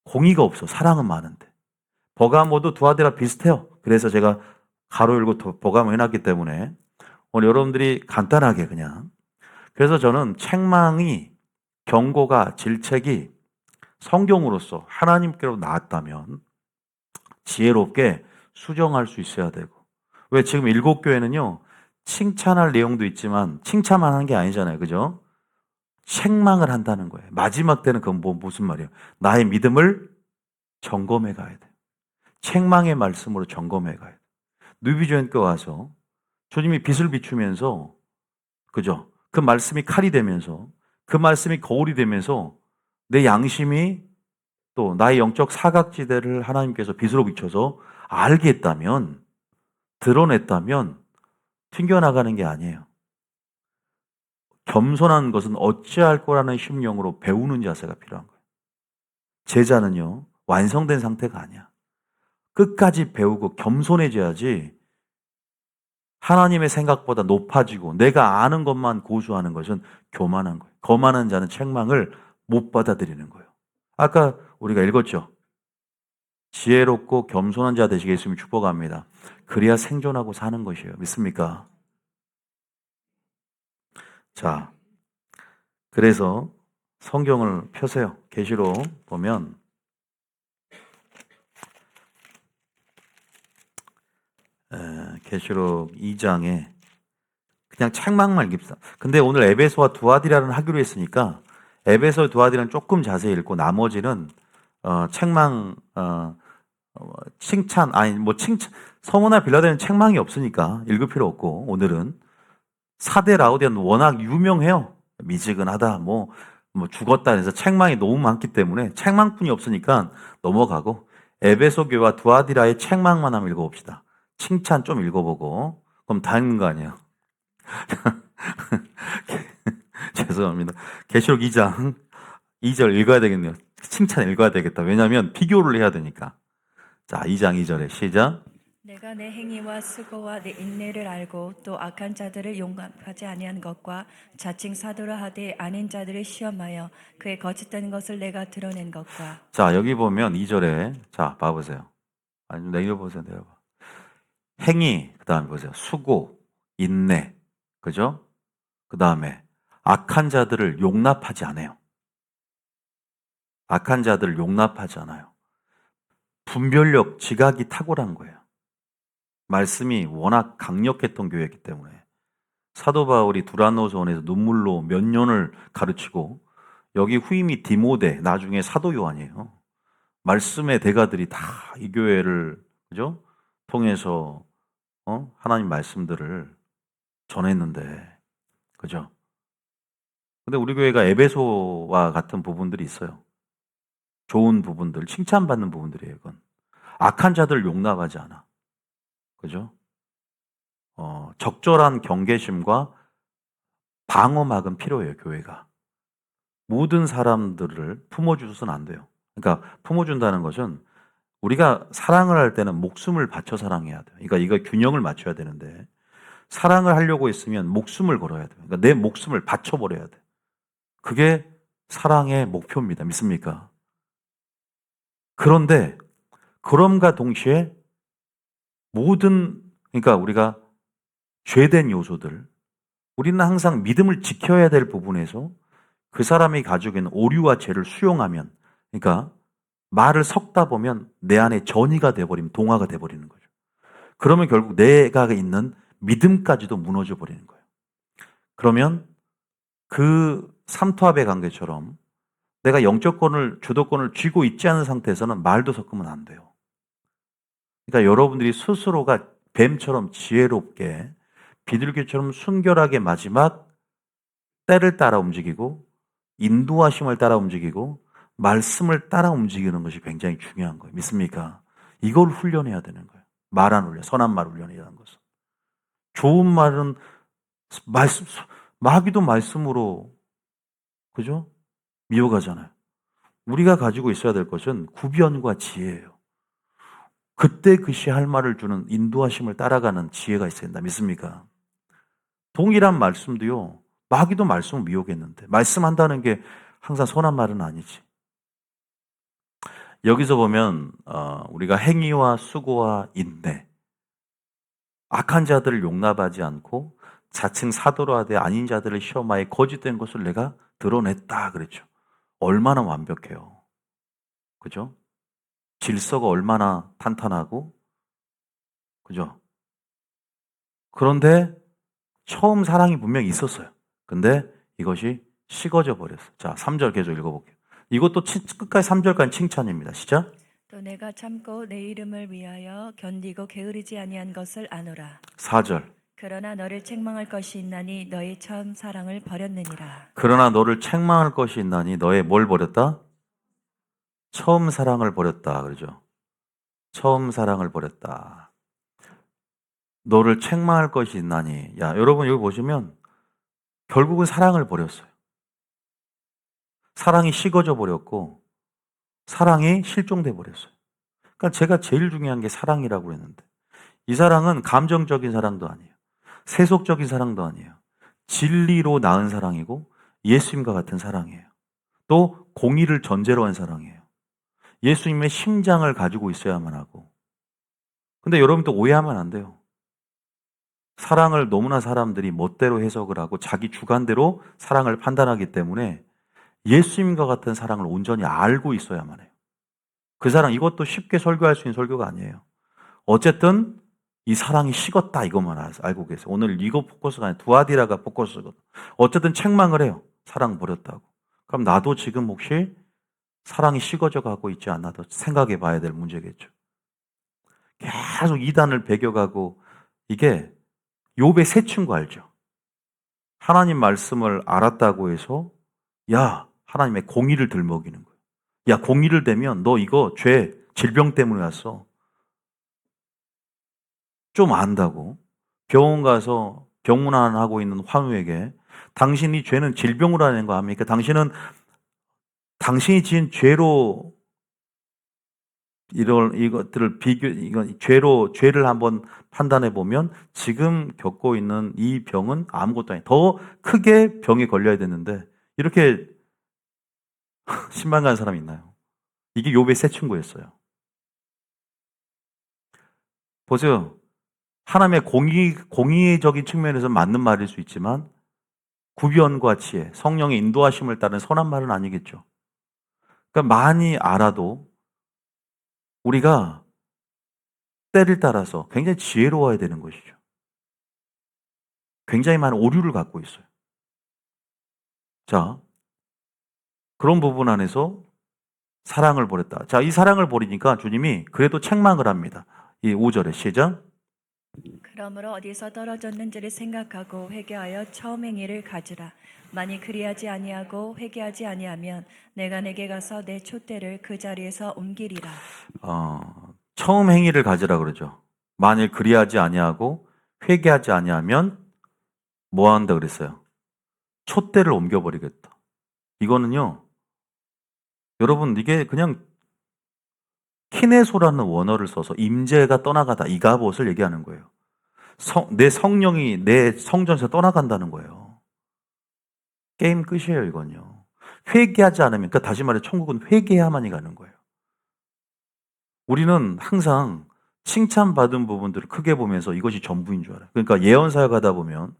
S1: 공의가 없어. 사랑은 많은데. 버가모도 두아디라 비슷해요. 그래서 제가 가로 열고 버가모 해놨기 때문에 오늘 여러분들이 간단하게 그냥 그래서 저는 책망이 경고가 질책이 성경으로서 하나님께로 나왔다면 지혜롭게 수정할 수 있어야 되고, 왜 지금 7교회는요 칭찬할 내용도 있지만 칭찬만 하는 게 아니잖아요. 그죠? 책망을 한다는 거예요. 마지막 때는 그건 무슨 말이에요? 나의 믿음을 점검해 가야 돼. 책망의 말씀으로 점검해 가야 돼. 누비조연께 와서 주님이 빛을 비추면서, 그죠? 그 말씀이 칼이 되면서, 그 말씀이 거울이 되면서 내 양심이 또 나의 영적 사각지대를 하나님께서 빛으로 비춰서 알게 했다면, 드러냈다면 튕겨나가는 게 아니에요. 겸손한 것은 어찌할 거라는 심령으로 배우는 자세가 필요한 거예요. 제자는요 완성된 상태가 아니야. 끝까지 배우고 겸손해져야지. 하나님의 생각보다 높아지고 내가 아는 것만 고수하는 것은 교만한 거예요. 거만한 자는 책망을 못 받아들이는 거예요. 아까 우리가 읽었죠. 지혜롭고 겸손한 자 되시겠으면 축복합니다. 그래야 생존하고 사는 것이에요. 믿습니까? 자, 그래서 성경을 펴세요. 계시록 보면 계시록 2장에 그냥 책망만 읽읍시다. 근데 오늘 에베소와 두아디라는 하기로 했으니까 에베소 두아디라는 조금 자세히 읽고 나머지는 책망 칭찬 아니 뭐 칭찬 서문이나 빌라델은 책망이 없으니까 읽을 필요 없고, 오늘은 사대 라오디아는 워낙 유명해요. 미지근하다 뭐 죽었다 해서 책망이 너무 많기 때문에 책망뿐이 없으니까 넘어가고 에베소 교회와 두아디라의 책망만 한번 읽어봅시다. 칭찬 좀 읽어보고 그럼 다 읽는 거 아니에요. 죄송합니다. 계시록 2장 2절 읽어야 되겠네요. 칭찬 읽어야 되겠다. 왜냐하면 비교를 해야 되니까. 자, 2장 2절에 시작.
S2: 내가 내 행위와 수고와 내 인내를 알고 또 악한 자들을 용납하지 아니한 것과 자칭 사도라 하되 아닌 자들을 시험하여 그의 거짓된 것을 내가 드러낸 것과.
S1: 자, 여기 보면 2절에 자 봐보세요. 아니 내려보세요. 내려봐. 행위, 그 다음에 보세요. 수고, 인내, 그죠? 그 다음에 악한 자들을 용납하지 않아요. 악한 자들을 용납하지 않아요. 분별력, 지각이 탁월한 거예요. 말씀이 워낙 강력했던 교회이기 때문에 사도 바울이 두란노서원에서 눈물로 몇 년을 가르치고, 여기 후임이 디모데, 나중에 사도 요한이에요. 말씀의 대가들이 다 이 교회를 그죠? 통해서 하나님 말씀들을 전했는데, 그죠? 근데 우리 교회가 에베소와 같은 부분들이 있어요. 좋은 부분들, 칭찬받는 부분들이에요, 이건. 악한 자들 용납하지 않아. 그죠? 적절한 경계심과 방어막은 필요해요, 교회가. 모든 사람들을 품어주서는 안 돼요. 그러니까 품어준다는 것은 우리가 사랑을 할 때는 목숨을 바쳐 사랑해야 돼요. 그러니까 이거 균형을 맞춰야 되는데, 사랑을 하려고 했으면 목숨을 걸어야 돼요. 그러니까 내 목숨을 바쳐버려야 돼. 그게 사랑의 목표입니다. 믿습니까? 그런데 그럼과 동시에 그러니까 우리가 죄된 요소들, 우리는 항상 믿음을 지켜야 될 부분에서 그 사람이 가지고 있는 오류와 죄를 수용하면, 그러니까 말을 섞다 보면 내 안에 전이가 돼버리면 동화가 돼버리는 거죠. 그러면 결국 내가 있는 믿음까지도 무너져 버리는 거예요. 그러면 그 삼투압의 관계처럼 내가 영적권을, 주도권을 쥐고 있지 않은 상태에서는 말도 섞으면 안 돼요. 그러니까 여러분들이 스스로가 뱀처럼 지혜롭게 비둘기처럼 순결하게 마지막 때를 따라 움직이고 인도하심을 따라 움직이고 말씀을 따라 움직이는 것이 굉장히 중요한 거예요. 믿습니까? 이걸 훈련해야 되는 거예요. 말한 훈련, 선한 말 훈련이라는 것은. 좋은 말은 말씀, 마귀도 말씀으로, 그죠? 미워가잖아요. 우리가 가지고 있어야 될 것은 구변과 지혜예요. 그때 그 시 할 말을 주는 인도하심을 따라가는 지혜가 있어야 된다. 믿습니까? 동일한 말씀도요, 마귀도 말씀을 미혹했는데, 말씀한다는 게 항상 선한 말은 아니지. 여기서 보면 우리가 행위와 수고와 인내, 악한 자들을 용납하지 않고 자칭 사도로 하되 아닌 자들을 시험하여 거짓된 것을 내가 드러냈다 그랬죠. 얼마나 완벽해요. 그죠? 질서가 얼마나 탄탄하고, 그죠? 그런데 처음 사랑이 분명히 있었어요. 근데 이것이 식어져 버렸어요. 자, 3절 계속 읽어볼게요. 이것도 끝까지 3절까지 칭찬입니다. 시작.
S2: 또 내가 참고 내 이름을 위하여 견디고 게으르지 아니한 것을 아노라.
S1: 4절.
S2: 그러나 너를 책망할 것이 있나니 너의 처음 사랑을 버렸느니라.
S1: 그러나 너를 책망할 것이 있나니 너의 뭘 버렸다? 처음 사랑을 버렸다. 그러죠. 처음 사랑을 버렸다. 너를 책망할 것이 있나니. 야, 여러분 여기 보시면 결국은 사랑을 버렸어요. 사랑이 식어져 버렸고 사랑이 실종돼 버렸어요. 그러니까 제가 제일 중요한 게 사랑이라고 그랬는데 이 사랑은 감정적인 사랑도 아니에요. 세속적인 사랑도 아니에요. 진리로 낳은 사랑이고 예수님과 같은 사랑이에요. 또 공의를 전제로 한 사랑이에요. 예수님의 심장을 가지고 있어야만 하고. 근데 여러분도 오해하면 안 돼요. 사랑을 너무나 사람들이 멋대로 해석을 하고 자기 주관대로 사랑을 판단하기 때문에 예수님과 같은 사랑을 온전히 알고 있어야만 해요. 그 사랑, 이것도 쉽게 설교할 수 있는 설교가 아니에요. 어쨌든 이 사랑이 식었다 이것만 알고 계세요. 오늘 이거 포커스가 아니라 두아디라가 포커스거든. 어쨌든 책망을 해요. 사랑 버렸다고. 그럼 나도 지금 혹시 사랑이 식어져 가고 있지 않나 더 생각해 봐야 될 문제겠죠. 계속 이단을 배겨가고 이게 욥의 세 친구 알죠? 하나님 말씀을 알았다고 해서 야 하나님의 공의를 들먹이는 거예요. 야 공의를 대면 너 이거 죄 질병 때문에 왔어. 좀 안다고 병원 가서 병문안하고 있는 환우에게 당신이 죄는 질병으로 하는 거 아닙니까? 당신이 지은 죄로 이것들을 이건 죄를 한번 판단해 보면 지금 겪고 있는 이 병은 아무것도 아니에요. 더 크게 병에 걸려야 되는데 이렇게 신망가는 사람이 있나요? 이게 욥의 세 친구였어요. 보세요. 하나님의 공의적인 측면에서 맞는 말일 수 있지만 구변과 지혜, 성령의 인도하심을 따른 선한 말은 아니겠죠. 그러니까 많이 알아도 우리가 때를 따라서 굉장히 지혜로워야 되는 것이죠. 굉장히 많은 오류를 갖고 있어요. 자, 그런 부분 안에서 사랑을 버렸다. 자, 이 사랑을 버리니까 주님이 그래도 책망을 합니다. 이 5절에 시작.
S2: 그러므로 어디서 떨어졌는지를 생각하고 회개하여 처음 행위를 가지라. 만일 그리하지 아니하고 회개하지 아니하면 내가 내게 가서 내 촛대를 그 자리에서 옮기리라.
S1: 처음 행위를 가지라 그러죠. 만일 그리하지 아니하고 회개하지 아니하면 뭐 한다 그랬어요? 촛대를 옮겨버리겠다. 이거는요, 여러분 이게 그냥 키네소라는 원어를 써서 임재가 떠나가다 이가봇을 얘기하는 거예요. 내 성령이 내 성전에서 떠나간다는 거예요. 게임 끝이에요, 이건요. 회개하지 않으면, 그러니까 다시 말해 천국은 회개해야만이 가는 거예요. 우리는 항상 칭찬받은 부분들을 크게 보면서 이것이 전부인 줄 알아요. 그러니까 예언사역 하다 보면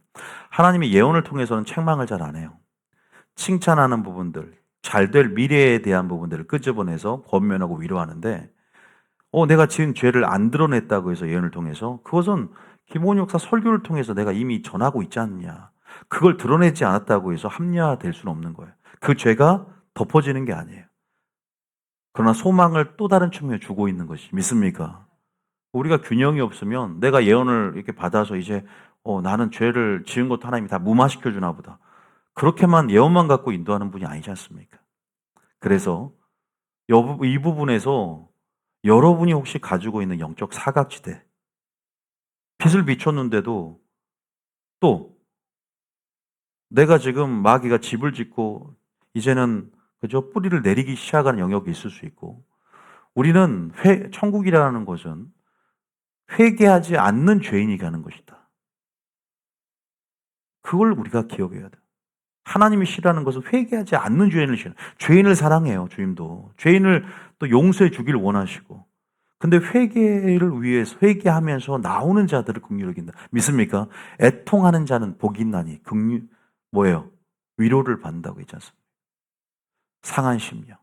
S1: 하나님의 예언을 통해서는 책망을 잘 안 해요. 칭찬하는 부분들, 잘 될 미래에 대한 부분들을 끄집어내서 권면하고 위로하는데 내가 지은 죄를 안 드러냈다고 해서 예언을 통해서 그것은 김원희 목사 설교를 통해서 내가 이미 전하고 있지 않냐. 그걸 드러내지 않았다고 해서 합리화될 수는 없는 거예요. 그 죄가 덮어지는 게 아니에요. 그러나 소망을 또 다른 측면에 주고 있는 것이 믿습니까? 우리가 균형이 없으면 내가 예언을 이렇게 받아서 이제 나는 죄를 지은 것도 하나님이 다 무마시켜 주나 보다. 그렇게만 예언만 갖고 인도하는 분이 아니지 않습니까? 그래서 이 부분에서 여러분이 혹시 가지고 있는 영적 사각지대, 빛을 비췄는데도 또 내가 지금 마귀가 집을 짓고 이제는 그저 뿌리를 내리기 시작하는 영역이 있을 수 있고 우리는 천국이라는 것은 회개하지 않는 죄인이 가는 것이다. 그걸 우리가 기억해야 돼. 하나님이 싫어하는 것은 회개하지 않는 죄인을 싫어해요. 죄인을 사랑해요, 주님도. 죄인을 또 용서해 주길 원하시고. 근데 회개를 위해서 회개하면서 나오는 자들을 긍휼히 여긴다. 믿습니까? 애통하는 자는 복이 있나니 뭐예요? 위로를 받는다고 했지 않습니까? 상한 심령.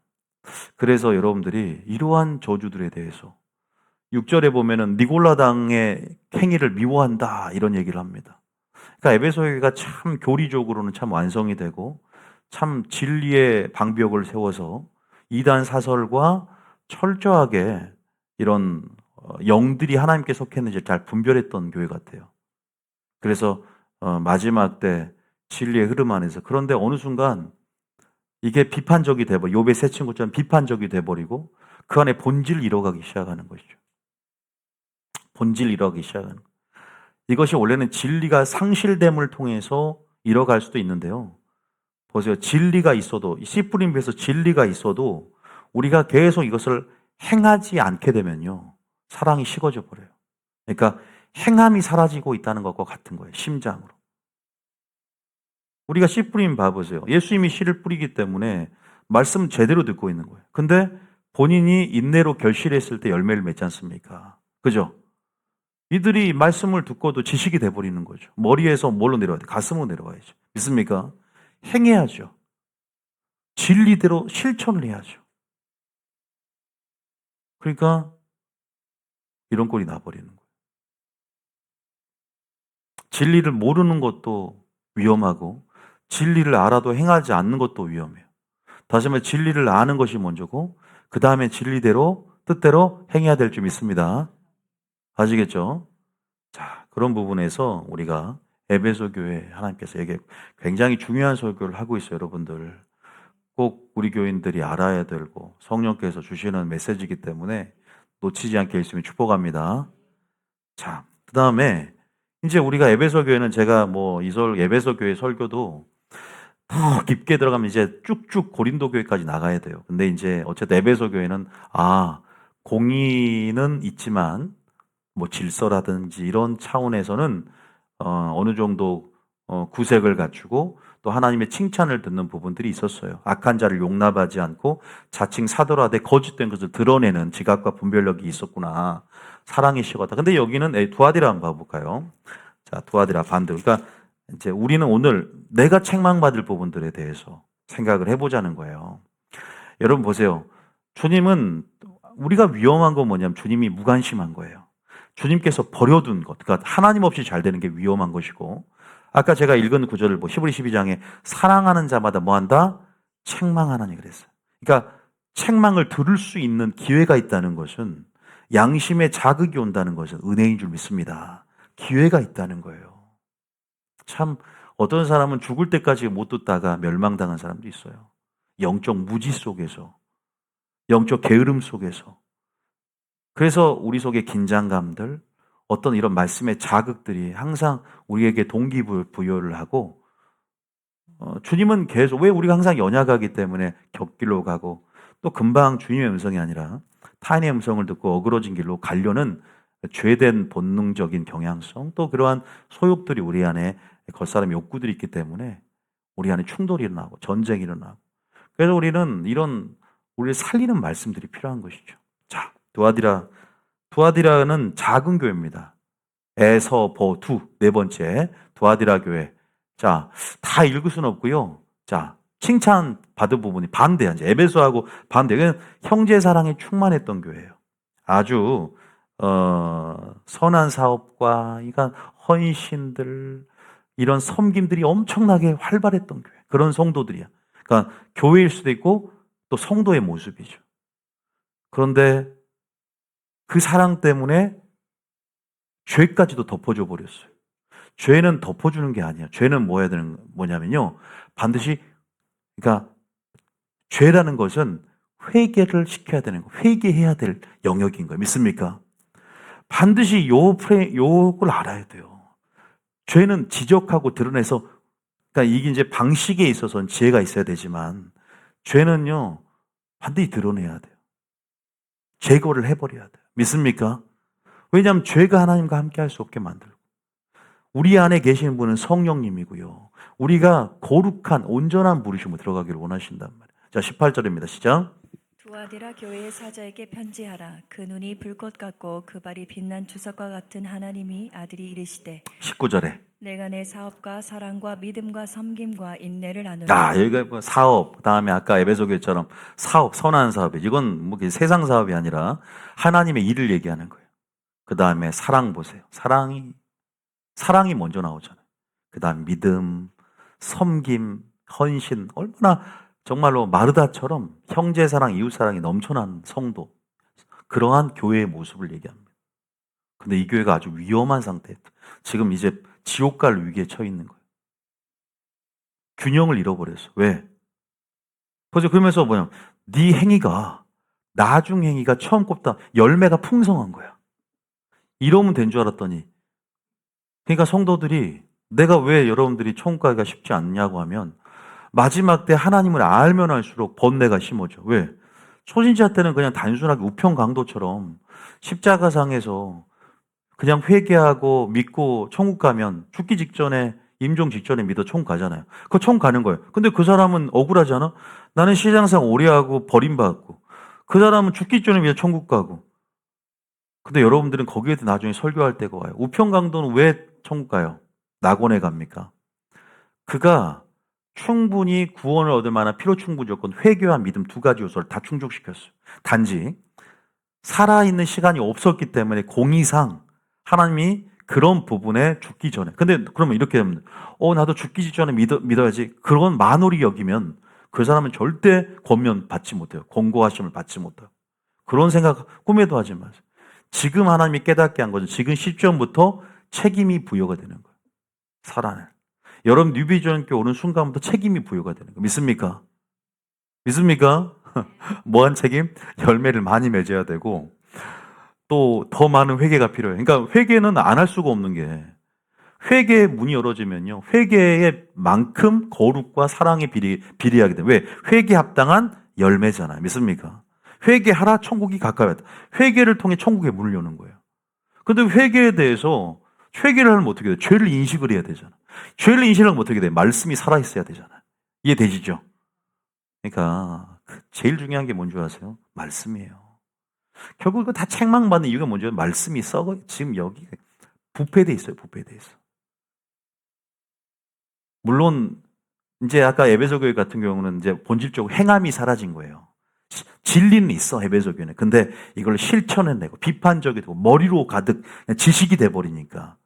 S1: 그래서 여러분들이 이러한 저주들에 대해서 6절에 보면은 니골라당의 행위를 미워한다 이런 얘기를 합니다. 그러니까 에베소 교회가 참 교리적으로는 참 완성이 되고 참 진리의 방벽을 세워서 이단 사설과 철저하게 이런 영들이 하나님께 속했는지 잘 분별했던 교회 같아요. 그래서 마지막 때 진리의 흐름 안에서 그런데 어느 순간 이게 비판적이 돼버리고 욥의 세 친구처럼 비판적이 돼버리고 그 안에 본질을 잃어가기 시작하는 것이죠. 본질을 잃어가기 시작하는 것. 이것이 원래는 진리가 상실됨을 통해서 잃어갈 수도 있는데요. 보세요. 진리가 있어도 씨 뿌린 밭에서 진리가 있어도 우리가 계속 이것을 행하지 않게 되면요. 사랑이 식어져 버려요. 그러니까 행함이 사라지고 있다는 것과 같은 거예요. 심장으로. 우리가 씨 뿌린 봐보세요. 예수님이 씨를 뿌리기 때문에 말씀 제대로 듣고 있는 거예요. 근데 본인이 인내로 결실했을 때 열매를 맺지 않습니까? 그죠? 이들이 말씀을 듣고도 지식이 돼버리는 거죠. 머리에서 뭘로 내려와야 돼? 가슴으로 내려와야죠. 믿습니까? 행해야죠. 진리대로 실천을 해야죠. 그러니까 이런 꼴이 나버리는 거예요. 진리를 모르는 것도 위험하고 진리를 알아도 행하지 않는 것도 위험해요. 다시 말해 진리를 아는 것이 먼저고 그 다음에 진리대로 뜻대로 행해야 될 줄 믿습니다. 아시겠죠? 자, 그런 부분에서 우리가 에베소 교회 하나님께서 이게 굉장히 중요한 설교를 하고 있어요, 여러분들. 꼭 우리 교인들이 알아야 되고 성령께서 주시는 메시지이기 때문에 놓치지 않게 열심히 축복합니다. 자, 그 다음에 이제 우리가 에베소 교회는 제가 에베소 교회 설교도 더 깊게 들어가면 이제 쭉쭉 고린도 교회까지 나가야 돼요. 근데 이제 어쨌든 에베소 교회는 공의는 있지만 질서라든지 이런 차원에서는 어느 정도 구색을 갖추고 또 하나님의 칭찬을 듣는 부분들이 있었어요. 악한 자를 용납하지 않고 자칭 사도라되 거짓된 것을 드러내는 지각과 분별력이 있었구나. 사랑이 식었다. 근데 여기는 두아디라 한번 봐볼까요? 자, 두아디라 반대. 그러니까 이제 우리는 오늘 내가 책망받을 부분들에 대해서 생각을 해보자는 거예요. 여러분 보세요. 주님은 우리가 위험한 건 뭐냐면 주님이 무관심한 거예요. 주님께서 버려둔 것, 그러니까 하나님 없이 잘 되는 게 위험한 것이고, 아까 제가 읽은 구절을 히브리 12장에 사랑하는 자마다 뭐한다? 책망하나니 그랬어요. 그러니까 책망을 들을 수 있는 기회가 있다는 것은 양심의 자극이 온다는 것은 은혜인 줄 믿습니다. 기회가 있다는 거예요. 참 어떤 사람은 죽을 때까지 못 듣다가 멸망당한 사람도 있어요. 영적 무지 속에서, 영적 게으름 속에서. 그래서 우리 속의 긴장감들, 어떤 이런 말씀의 자극들이 항상 우리에게 동기부여를 하고 주님은 계속 왜 우리가 항상 연약하기 때문에 곁길로 가고 또 금방 주님의 음성이 아니라 타인의 음성을 듣고 어그러진 길로 가려는 죄된 본능적인 경향성 또 그러한 소욕들이 우리 안에 겉사람의 욕구들이 있기 때문에 우리 안에 충돌이 일어나고 전쟁이 일어나고 그래서 우리는 이런 우리를 살리는 말씀들이 필요한 것이죠. 자, 두아디라는 작은 교회입니다. 네 번째 두아디라 교회. 자, 다 읽을 수는 없고요. 자, 칭찬 받은 부분이 반대야. 이제 에베소하고 반대. 형제 사랑에 충만했던 교회예요. 아주 선한 사업과 이간 헌신들 이런 섬김들이 엄청나게 활발했던 교회. 그런 성도들이야. 그러니까 교회일 수도 있고 또 성도의 모습이죠. 그런데 그 사랑 때문에 죄까지도 덮어줘 버렸어요. 죄는 덮어주는 게 아니야. 죄는 뭐냐면요. 반드시, 그러니까 죄라는 것은 회개를 시켜야 되는 거, 회개해야 될 영역인 거예요. 믿습니까? 반드시 요걸 알아야 돼요. 죄는 지적하고 드러내서, 그러니까 이게 이제 방식에 있어서는 지혜가 있어야 되지만, 죄는요, 반드시 드러내야 돼요. 제거를 해버려야 돼요. 믿습니까? 왜냐하면 죄가 하나님과 함께 할 수 없게 만들고 우리 안에 계시는 분은 성령님이고요. 우리가 거룩한 온전한 부르심으로 들어가기를 원하신단 말이에요. 자, 18절입니다. 시작.
S2: 두아디라 교회의 사자에게 편지하라. 그 눈이 불꽃 같고 그 발이 빛난 주석과 같은 하나님이 아들이 이르시되
S1: 19절에.
S2: 내가 내 사업과 사랑과 믿음과 섬김과 인내를 나누라.
S1: 아, 여기가 뭐 사업, 그다음에 아까 에베소 교회처럼 사업, 선한 사업이 이건 뭐 세상 사업이 아니라 하나님의 일을 얘기하는 거예요. 그다음에 사랑 보세요. 사랑이 먼저 나오잖아요. 그다음 믿음, 섬김, 헌신, 얼마나 정말로 마르다처럼 형제 사랑, 이웃 사랑이 넘쳐난 성도, 그러한 교회의 모습을 얘기합니다. 근데 이 교회가 아주 위험한 상태예요. 지금 이제 지옥 갈 위기에 처해 있는 거예요. 균형을 잃어버렸어. 왜? 그래서 그러면서 뭐냐? 네 행위가 나중 행위가 처음 꼽다 열매가 풍성한 거야. 이러면 된 줄 알았더니, 그러니까 성도들이 내가 왜 여러분들이 천국 가기가 쉽지 않냐고 하면 마지막 때 하나님을 알면 알수록 번뇌가 심어져. 왜? 초신자 때는 그냥 단순하게 우편 강도처럼 십자가상에서 그냥 회개하고 믿고 천국 가면 죽기 직전에 임종 직전에 믿어 천국 가잖아요. 그 천국 가는 거예요. 근데 그 사람은 억울하잖아. 나는 세상상 오래하고 버림받고 그 사람은 죽기 전에 믿어 천국 가고. 근데 여러분들은 거기에 대해 나중에 설교할 때가 와요. 우편 강도는 왜 천국 가요? 낙원에 갑니까? 그가 충분히 구원을 얻을 만한 필요 충분 조건, 회개와 믿음 두 가지 요소를 다 충족시켰어요. 단지 살아있는 시간이 없었기 때문에 공의상 하나님이 그런 부분에 죽기 전에. 근데 그러면 이렇게 됩니다. 나도 죽기 직전에 믿어야지. 그런 만홀히 여기면 그 사람은 절대 권면 받지 못해요. 권고하심을 받지 못해요. 그런 생각 꿈에도 하지 마세요. 지금 하나님이 깨닫게 한 거죠. 지금 시점부터 책임이 부여가 되는 거예요. 살아낼. 여러분 뉴비전교 오는 순간부터 책임이 부여가 되는 거예요. 믿습니까? 믿습니까? 뭐한 책임? 열매를 많이 맺어야 되고 또 더 많은 회개가 필요해요. 그러니까 회개는 안 할 수가 없는 게 회개의 문이 열어지면요. 회개의 만큼 거룩과 사랑에 비례하게 돼요. 왜? 회개 합당한 열매잖아요. 믿습니까? 회개하라 천국이 가까웠다. 회개를 통해 천국의 문을 여는 거예요. 근데 회개에 대해서 회개를 하면 어떻게 돼요? 죄를 인식을 해야 되잖아. 죄를 인식하면 어떻게 돼요? 말씀이 살아있어야 되잖아요. 이해되시죠? 그러니까 제일 중요한 게 뭔지 아세요? 말씀이에요. 결국 이거 다 책망받는 이유가 뭔지 아세요? 말씀이 썩어. 지금 여기 부패돼 있어요. 부패돼 있어. 물론 이제 아까 에베소 교회 같은 경우는 이제 본질적으로 행함이 사라진 거예요. 진리는 있어 에베소 교회는. 근데 이걸 실천해내고 비판적이 되고 머리로 가득 지식이 돼 버리니까.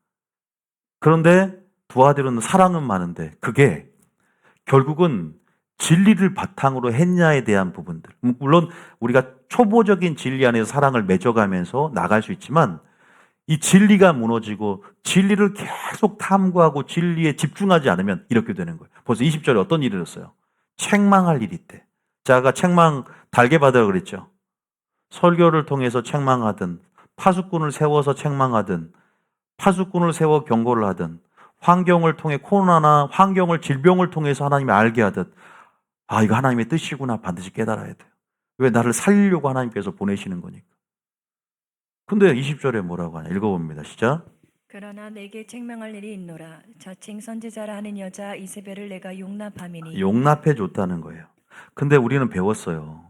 S1: 그런데 두아들은 사랑은 많은데 그게 결국은 진리를 바탕으로 했냐에 대한 부분들. 물론 우리가 초보적인 진리 안에서 사랑을 맺어가면서 나갈 수 있지만 이 진리가 무너지고 진리를 계속 탐구하고 진리에 집중하지 않으면 이렇게 되는 거예요. 벌써 20절에 어떤 일이 일어났어요? 책망할 일이 있대. 자가 책망 달게 받으라 그랬죠. 설교를 통해서 책망하든 파수꾼을 세워서 책망하든 파수꾼을 세워 경고를 하든 환경을 통해 코로나나 환경을 질병을 통해서 하나님이 알게 하듯 이거 하나님의 뜻이구나 반드시 깨달아야 돼요. 왜 나를 살리려고 하나님께서 보내시는 거니까. 근데 20절에 뭐라고 하냐 읽어봅니다. 시작.
S2: 그러나 내게 책망할 일이 있노라. 자칭 선지자라 하는 여자 이세벨을 내가 용납함이니.
S1: 용납해 줬다는 거예요. 근데 우리는 배웠어요.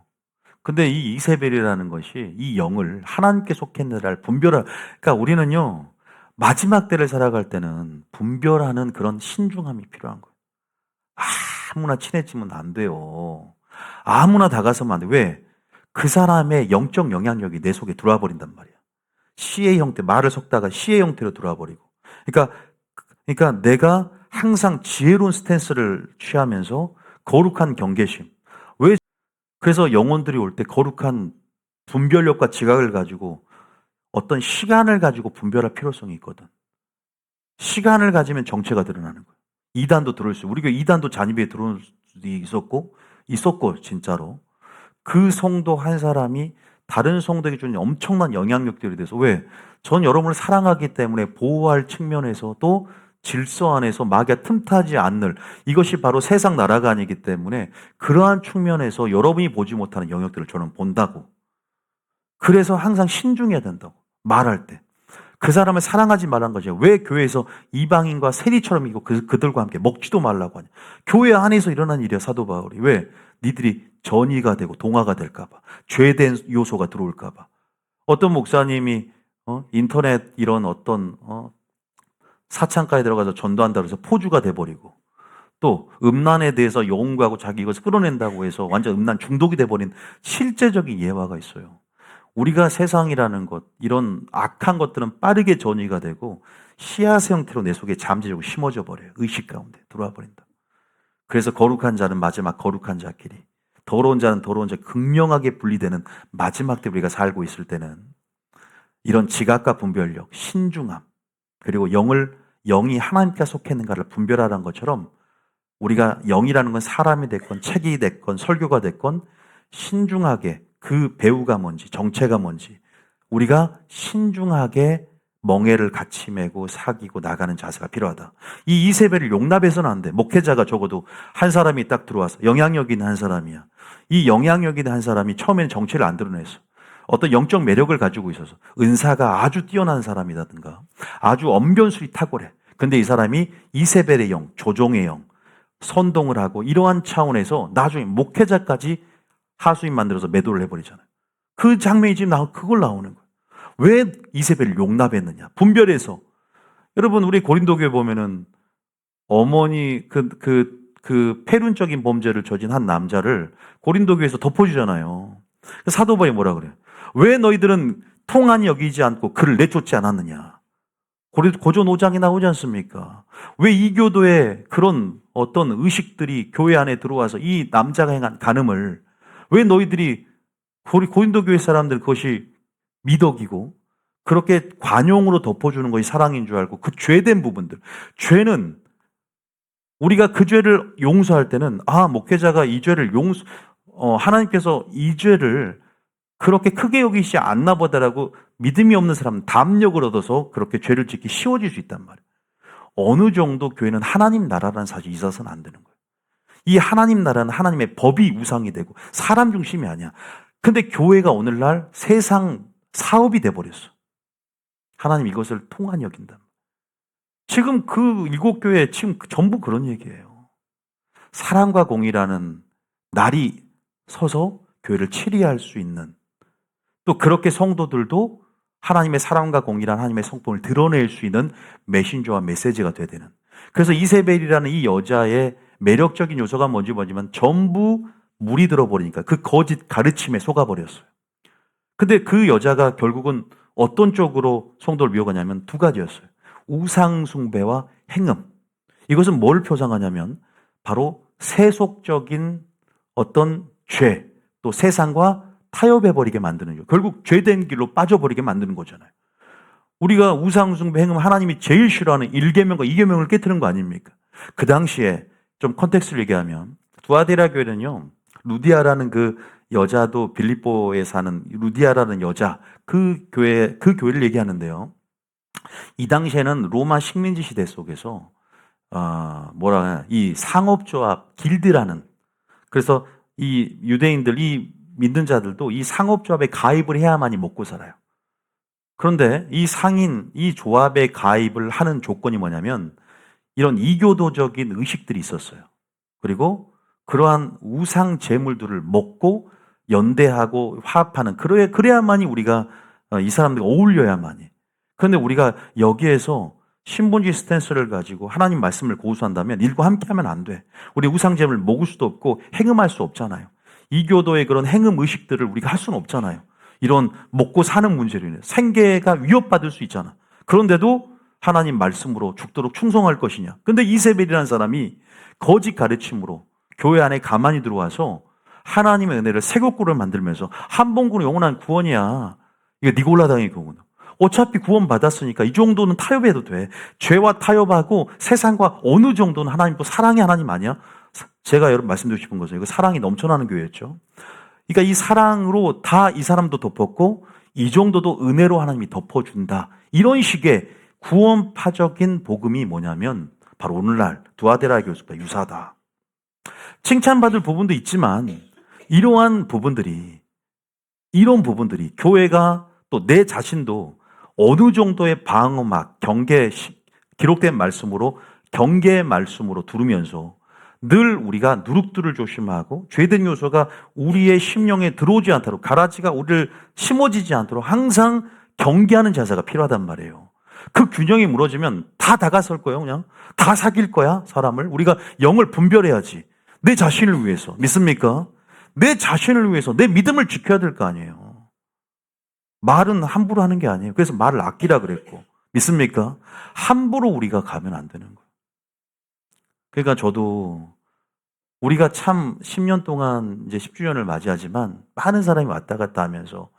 S1: 근데 이 이세벨이라는 것이 이 영을 하나님께 속했느라를 분별할. 그러니까 우리는요 마지막 때를 살아갈 때는 분별하는 그런 신중함이 필요한 거예요. 아무나 친해지면 안 돼요. 아무나 다가서면 안 돼. 왜? 그 사람의 영적 영향력이 내 속에 들어와 버린단 말이야. 시의 형태, 말을 섞다가 시의 형태로 들어와 버리고. 그러니까 내가 항상 지혜로운 스탠스를 취하면서 거룩한 경계심. 왜? 그래서 영혼들이 올 때 거룩한 분별력과 지각을 가지고 어떤 시간을 가지고 분별할 필요성이 있거든. 시간을 가지면 정체가 드러나는 거예요. 이단도 들어올 수, 우리 교회 이단도 잔입에 들어온 수도 있었고, 진짜로. 그 성도 한 사람이 다른 성도에게 주는 엄청난 영향력들이 돼서, 왜? 전 여러분을 사랑하기 때문에 보호할 측면에서도 질서 안에서 마귀가 틈타지 않는 이것이 바로 세상 나라가 아니기 때문에 그러한 측면에서 여러분이 보지 못하는 영역들을 저는 본다고. 그래서 항상 신중해야 된다고. 말할 때. 그 사람을 사랑하지 말라는 거죠. 왜 교회에서 이방인과 세리처럼 이고 그들과 함께 먹지도 말라고 하냐. 교회 안에서 일어난 일이야, 사도 바울이. 왜? 니들이 전이가 되고 동화가 될까 봐. 죄된 요소가 들어올까 봐. 어떤 목사님이 인터넷 이런 어떤 사창가에 들어가서 전도한다고 해서 포주가 돼버리고, 또 음란에 대해서 연구하고 자기 이것을 끌어낸다고 해서 완전 음란 중독이 돼버린 실제적인 예화가 있어요. 우리가 세상이라는 것, 이런 악한 것들은 빠르게 전이가 되고 씨앗 형태로 내 속에 잠재적으로 심어져 버려요. 의식 가운데 들어와 버린다. 그래서 거룩한 자는 마지막 거룩한 자끼리, 더러운 자는 더러운 자 극명하게 분리되는 마지막 때 우리가 살고 있을 때는 이런 지각과 분별력, 신중함, 그리고 영이 하나님께 속해 있는가를 분별하라는 것처럼 우리가 영이라는 건 사람이 됐건 책이 됐건 설교가 됐건 신중하게 그 배우가 뭔지 정체가 뭔지 우리가 신중하게 멍에를 같이 메고 사귀고 나가는 자세가 필요하다. 이 이세벨을 용납해서는 안 돼. 목회자가 적어도 한 사람이 딱 들어와서 영향력 있는 한 사람이야. 이 영향력 있는 한 사람이 처음에는 정체를 안 드러냈어. 어떤 영적 매력을 가지고 있어서 은사가 아주 뛰어난 사람이라든가 아주 언변술이 탁월해. 근데 이 사람이 이세벨의 영, 조종의 영, 선동을 하고 이러한 차원에서 나중에 목회자까지 하수인 만들어서 매도를 해버리잖아요. 그 장면이 지금 그걸 나오는 거예요. 왜 이세벨을 용납했느냐? 분별해서. 여러분, 우리 고린도 교회 보면은 어머니 폐륜적인 범죄를 저진 한 남자를 고린도 교회에서 덮어주잖아요. 사도 바울이 뭐라 그래요? 왜 너희들은 통한이 여기지 않고 그를 내쫓지 않았느냐? 고전 5장에 나오지 않습니까? 왜 이교도의 그런 어떤 의식들이 교회 안에 들어와서 이 남자가 행한 간음을 왜 너희들이 고린도 교회 사람들 그것이 미덕이고 그렇게 관용으로 덮어주는 것이 사랑인 줄 알고 그 죄된 부분들, 죄는 우리가 그 죄를 용서할 때는 목회자가 이 죄를 하나님께서 이 죄를 그렇게 크게 여기지 않나 보다라고 믿음이 없는 사람은 담력을 얻어서 그렇게 죄를 짓기 쉬워질 수 있단 말이에요. 어느 정도 교회는 하나님 나라라는 사실이 있어서는 안 되는 거예요. 이 하나님 나라는 하나님의 법이 우상이 되고 사람 중심이 아니야. 근데 교회가 오늘날 세상 사업이 돼버렸어. 하나님 이것을 통한 여긴다. 지금 그 일곱 교회 지금 전부 그런 얘기예요. 사랑과 공의라는 날이 서서 교회를 치리할 수 있는, 또 그렇게 성도들도 하나님의 사랑과 공의라는 하나님의 성품을 드러낼 수 있는 메신저와 메시지가 돼야 되는. 그래서 이세벨이라는 이 여자의 매력적인 요소가 뭐지만 전부 물이 들어버리니까 그 거짓 가르침에 속아버렸어요. 근데 그 여자가 결국은 어떤 쪽으로 성도를 미혹하냐면 두 가지였어요. 우상숭배와 행음. 이것은 뭘 표상하냐면 바로 세속적인 어떤 죄, 또 세상과 타협해버리게 만드는 거. 결국 죄된 길로 빠져버리게 만드는 거잖아요. 우리가 우상숭배, 행음, 하나님이 제일 싫어하는 1계명과 2계명을 깨트는 거 아닙니까? 그 당시에 좀 컨텍스트를 얘기하면 두아디라 교회는요, 루디아라는 그 여자도 빌립보에 사는 루디아라는 여자, 그 교회를 얘기하는데요. 이 당시에는 로마 식민지 시대 속에서 이 상업조합 길드라는, 그래서 이 유대인들, 이 믿는 자들도 이 상업조합에 가입을 해야만이 먹고 살아요. 그런데 이 조합에 가입을 하는 조건이 뭐냐면 이런 이교도적인 의식들이 있었어요. 그리고 그러한 우상 제물들을 먹고 연대하고 화합하는, 그래야만이 우리가 이 사람들과 어울려야만이. 그런데 우리가 여기에서 신본주의 스탠스를 가지고 하나님 말씀을 고수한다면 일과 함께하면 안 돼. 우리 우상 제물을 먹을 수도 없고 행음할 수 없잖아요. 이교도의 그런 행음 의식들을 우리가 할 수는 없잖아요. 이런 먹고 사는 문제로 인해 생계가 위협받을 수 있잖아. 그런데도 하나님 말씀으로 죽도록 충성할 것이냐. 근데 이세벨이라는 사람이 거짓 가르침으로 교회 안에 가만히 들어와서 하나님의 은혜를 새 거꾸를 만들면서 한 번 구원 영원한 구원이야. 이거 니골라당의 구원. 어차피 구원 받았으니까 이 정도는 타협해도 돼. 죄와 타협하고 세상과 어느 정도는 하나님, 또 사랑의 하나님 아니야? 제가 여러분 말씀드리고 싶은 것은 이거 사랑이 넘쳐나는 교회였죠. 그러니까 이 사랑으로 다 이 사람도 덮었고 이 정도도 은혜로 하나님이 덮어준다. 이런 식의 구원파적인 복음이 뭐냐면 바로 오늘날 두아데라 교수가 유사하다. 칭찬받을 부분도 있지만 이런 부분들이 교회가 또 내 자신도 어느 정도의 방어막, 기록된 말씀으로, 경계의 말씀으로 두르면서 늘 우리가 누룩들을 조심하고 죄된 요소가 우리의 심령에 들어오지 않도록, 가라지가 우리를 심어지지 않도록 항상 경계하는 자세가 필요하단 말이에요. 그 균형이 무너지면 다 다가설 거예요. 그냥 다 사귈 거야, 사람을. 우리가 영을 분별해야지. 내 자신을 위해서. 믿습니까? 내 자신을 위해서 내 믿음을 지켜야 될 거 아니에요. 말은 함부로 하는 게 아니에요. 그래서 말을 아끼라 그랬고. 믿습니까? 함부로 우리가 가면 안 되는 거예요. 그러니까 저도 우리가 참 10년 동안 이제 10주년을 맞이하지만 많은 사람이 왔다 갔다 하면서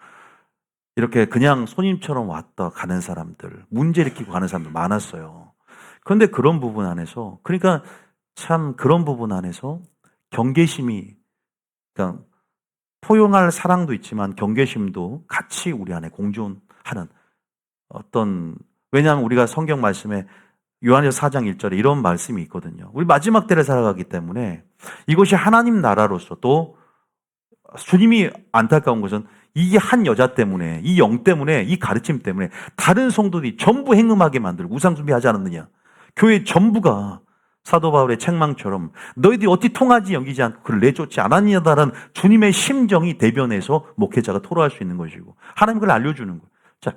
S1: 이렇게 그냥 손님처럼 왔다 가는 사람들, 문제 일으키고 가는 사람들 많았어요. 그런데 그런 부분 안에서, 그러니까 참 그런 부분 안에서 경계심이, 그러니까 포용할 사랑도 있지만 경계심도 같이 우리 안에 공존하는 어떤, 왜냐하면 우리가 성경 말씀에 요한일서 4장 1절에 이런 말씀이 있거든요. 우리 마지막 때를 살아가기 때문에 이것이 하나님 나라로서, 또 주님이 안타까운 것은 이게 한 여자 때문에, 이 영 때문에, 이 가르침 때문에 다른 성도들이 전부 행음하게 만들고 우상숭배하지 않았느냐. 교회 전부가 사도 바울의 책망처럼 너희들이 어찌 통하지 여기지 않고 그를 내쫓지 않았냐다라는 주님의 심정이 대변해서 목회자가 토로할 수 있는 것이고, 하나님 그걸 알려주는 거예요. 자,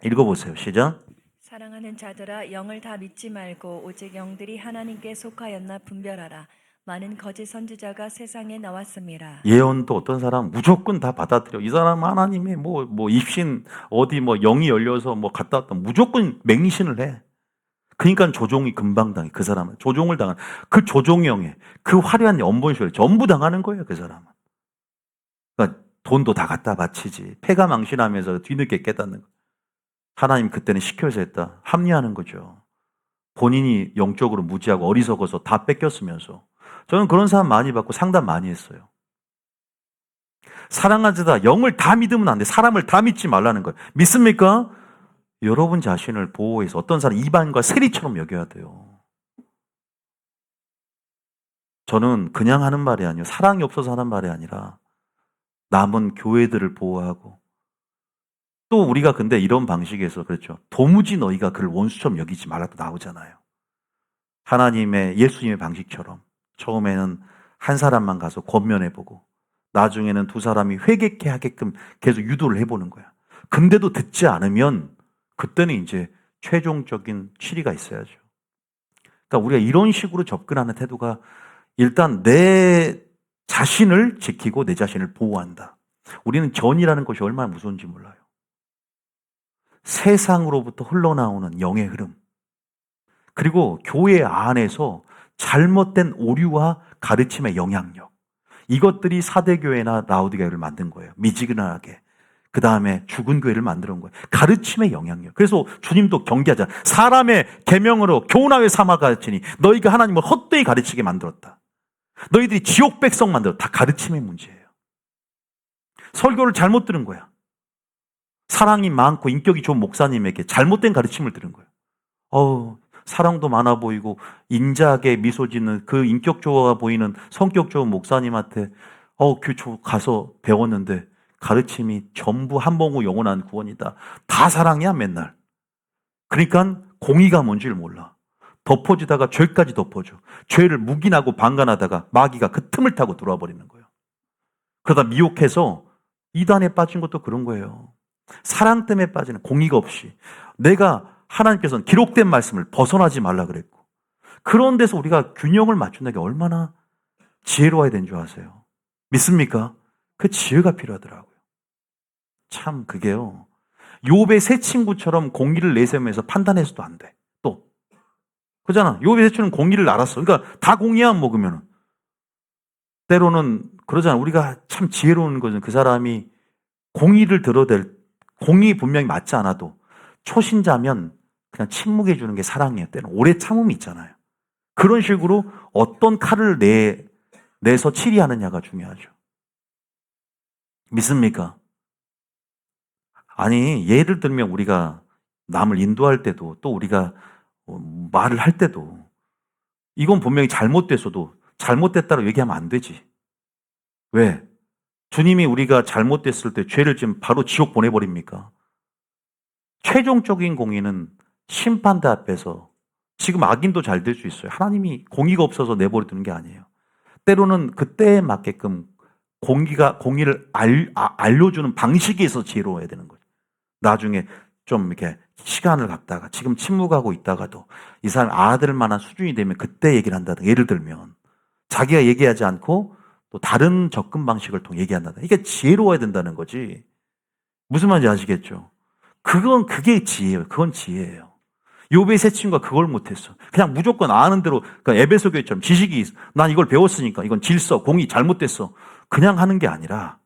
S1: 읽어보세요. 시작.
S2: 사랑하는 자들아, 영을 다 믿지 말고 오직 영들이 하나님께 속하였나 분별하라. 많은 거짓 선지자가 세상에 나왔습니다.
S1: 예언도 어떤 사람 무조건 다 받아들여. 이 사람 하나님의 뭐 입신 어디 뭐 영이 열려서 뭐 갔다 왔다 무조건 맹신을 해. 그러니까 조종이 금방 당해. 그 사람은 조종을 당한, 그 조종형에 그 화려한 연본쇼를 전부 당하는 거예요. 그 사람은. 그러니까 돈도 다 갖다 바치지. 패가 망신하면서 뒤늦게 깨닫는 거예요. 하나님 그때는 시켜서 했다. 합리하는 거죠. 본인이 영적으로 무지하고 어리석어서 다 뺏겼으면서. 저는 그런 사람 많이 받고 상담 많이 했어요. 사랑하자다. 영을 다 믿으면 안 돼. 사람을 다 믿지 말라는 거예요. 믿습니까? 여러분 자신을 보호해서 어떤 사람 이반과 세리처럼 여겨야 돼요. 저는 그냥 하는 말이 아니에요. 사랑이 없어서 하는 말이 아니라 남은 교회들을 보호하고, 또 우리가 근데 이런 방식에서 그렇죠. 도무지 너희가 그를 원수처럼 여기지 말라도 나오잖아요. 하나님의 예수님의 방식처럼 처음에는 한 사람만 가서 권면해보고 나중에는 두 사람이 회개케 하게끔 계속 유도를 해보는 거야. 근데도 듣지 않으면 그때는 이제 최종적인 치리가 있어야죠. 그러니까 우리가 이런 식으로 접근하는 태도가 일단 내 자신을 지키고 내 자신을 보호한다. 우리는 전이라는 것이 얼마나 무서운지 몰라요. 세상으로부터 흘러나오는 영의 흐름, 그리고 교회 안에서 잘못된 오류와 가르침의 영향력, 이것들이 사대교회나 라오디게를 만든 거예요. 미지근하게. 그 다음에 죽은 교회를 만들어 온 거예요. 가르침의 영향력. 그래서 주님도 경계하자. 사람의 계명으로 교훈하여 삼아 가르치니 너희가 하나님을 헛되이 가르치게 만들었다. 너희들이 지옥 백성 만들었다. 다 가르침의 문제예요. 설교를 잘못 들은 거야. 사랑이 많고 인격이 좋은 목사님에게 잘못된 가르침을 들은 거예요. 사랑도 많아 보이고 인자하게 미소 짓는 그 인격 좋아 보이는 성격 좋은 목사님한테 교회 가서 배웠는데 가르침이 전부 한봉우 영원한 구원이다. 다 사랑이야 맨날. 그러니까 공의가 뭔지를 몰라. 덮어지다가 죄까지 덮어줘. 죄를 묵인하고 방관하다가 마귀가 그 틈을 타고 들어와 버리는 거예요. 그러다 미혹해서 이단에 빠진 것도 그런 거예요. 사랑 때문에 빠지는, 공의가 없이. 내가 하나님께서는 기록된 말씀을 벗어나지 말라 그랬고, 그런 데서 우리가 균형을 맞춘다는 게 얼마나 지혜로워야 되는 줄 아세요? 믿습니까? 그 지혜가 필요하더라고요. 참 그게요. 욥의 세 친구처럼 공의를 내세우면서 판단해서도 안 돼. 또 그잖아. 욥의 세 친구는 공의를 알았어. 그러니까 다 공의야 먹으면. 때로는 그러잖아. 우리가 참 지혜로운 것은 그 사람이 공의를 들어댈, 공의 분명히 맞지 않아도 초신자면 그냥 침묵해 주는 게 사랑이에요. 때는 오래 참음이 있잖아요. 그런 식으로 어떤 칼을 내서 치리하느냐가 중요하죠. 믿습니까? 아니, 예를 들면 우리가 남을 인도할 때도, 또 우리가 말을 할 때도, 이건 분명히 잘못됐어도 잘못됐다고 얘기하면 안 되지. 왜? 주님이 우리가 잘못됐을 때 죄를 지금 바로 지옥 보내버립니까? 최종적인 공의는 심판대 앞에서 지금 악인도 잘 될 수 있어요. 하나님이 공의가 없어서 내버려두는 게 아니에요. 때로는 그때에 맞게끔 공의를 알려주는 방식에 있어서 지혜로워야 되는 거죠. 나중에 좀 이렇게 시간을 갖다가 지금 침묵하고 있다가도 이 사람 알아들을 만한 수준이 되면 그때 얘기를 한다든가, 예를 들면 자기가 얘기하지 않고 또 다른 접근 방식을 통해 얘기한다든가, 이게 지혜로워야 된다는 거지. 무슨 말인지 아시겠죠? 그게 지혜예요. 그건 지혜예요. 욥의 세 친구가 그걸 못했어. 그냥 무조건 아는 대로, 그러니까 에베소 교회처럼 지식이 있어. 난 이걸 배웠으니까 이건 질서, 공의 잘못됐어. 그냥 하는 게 아니라,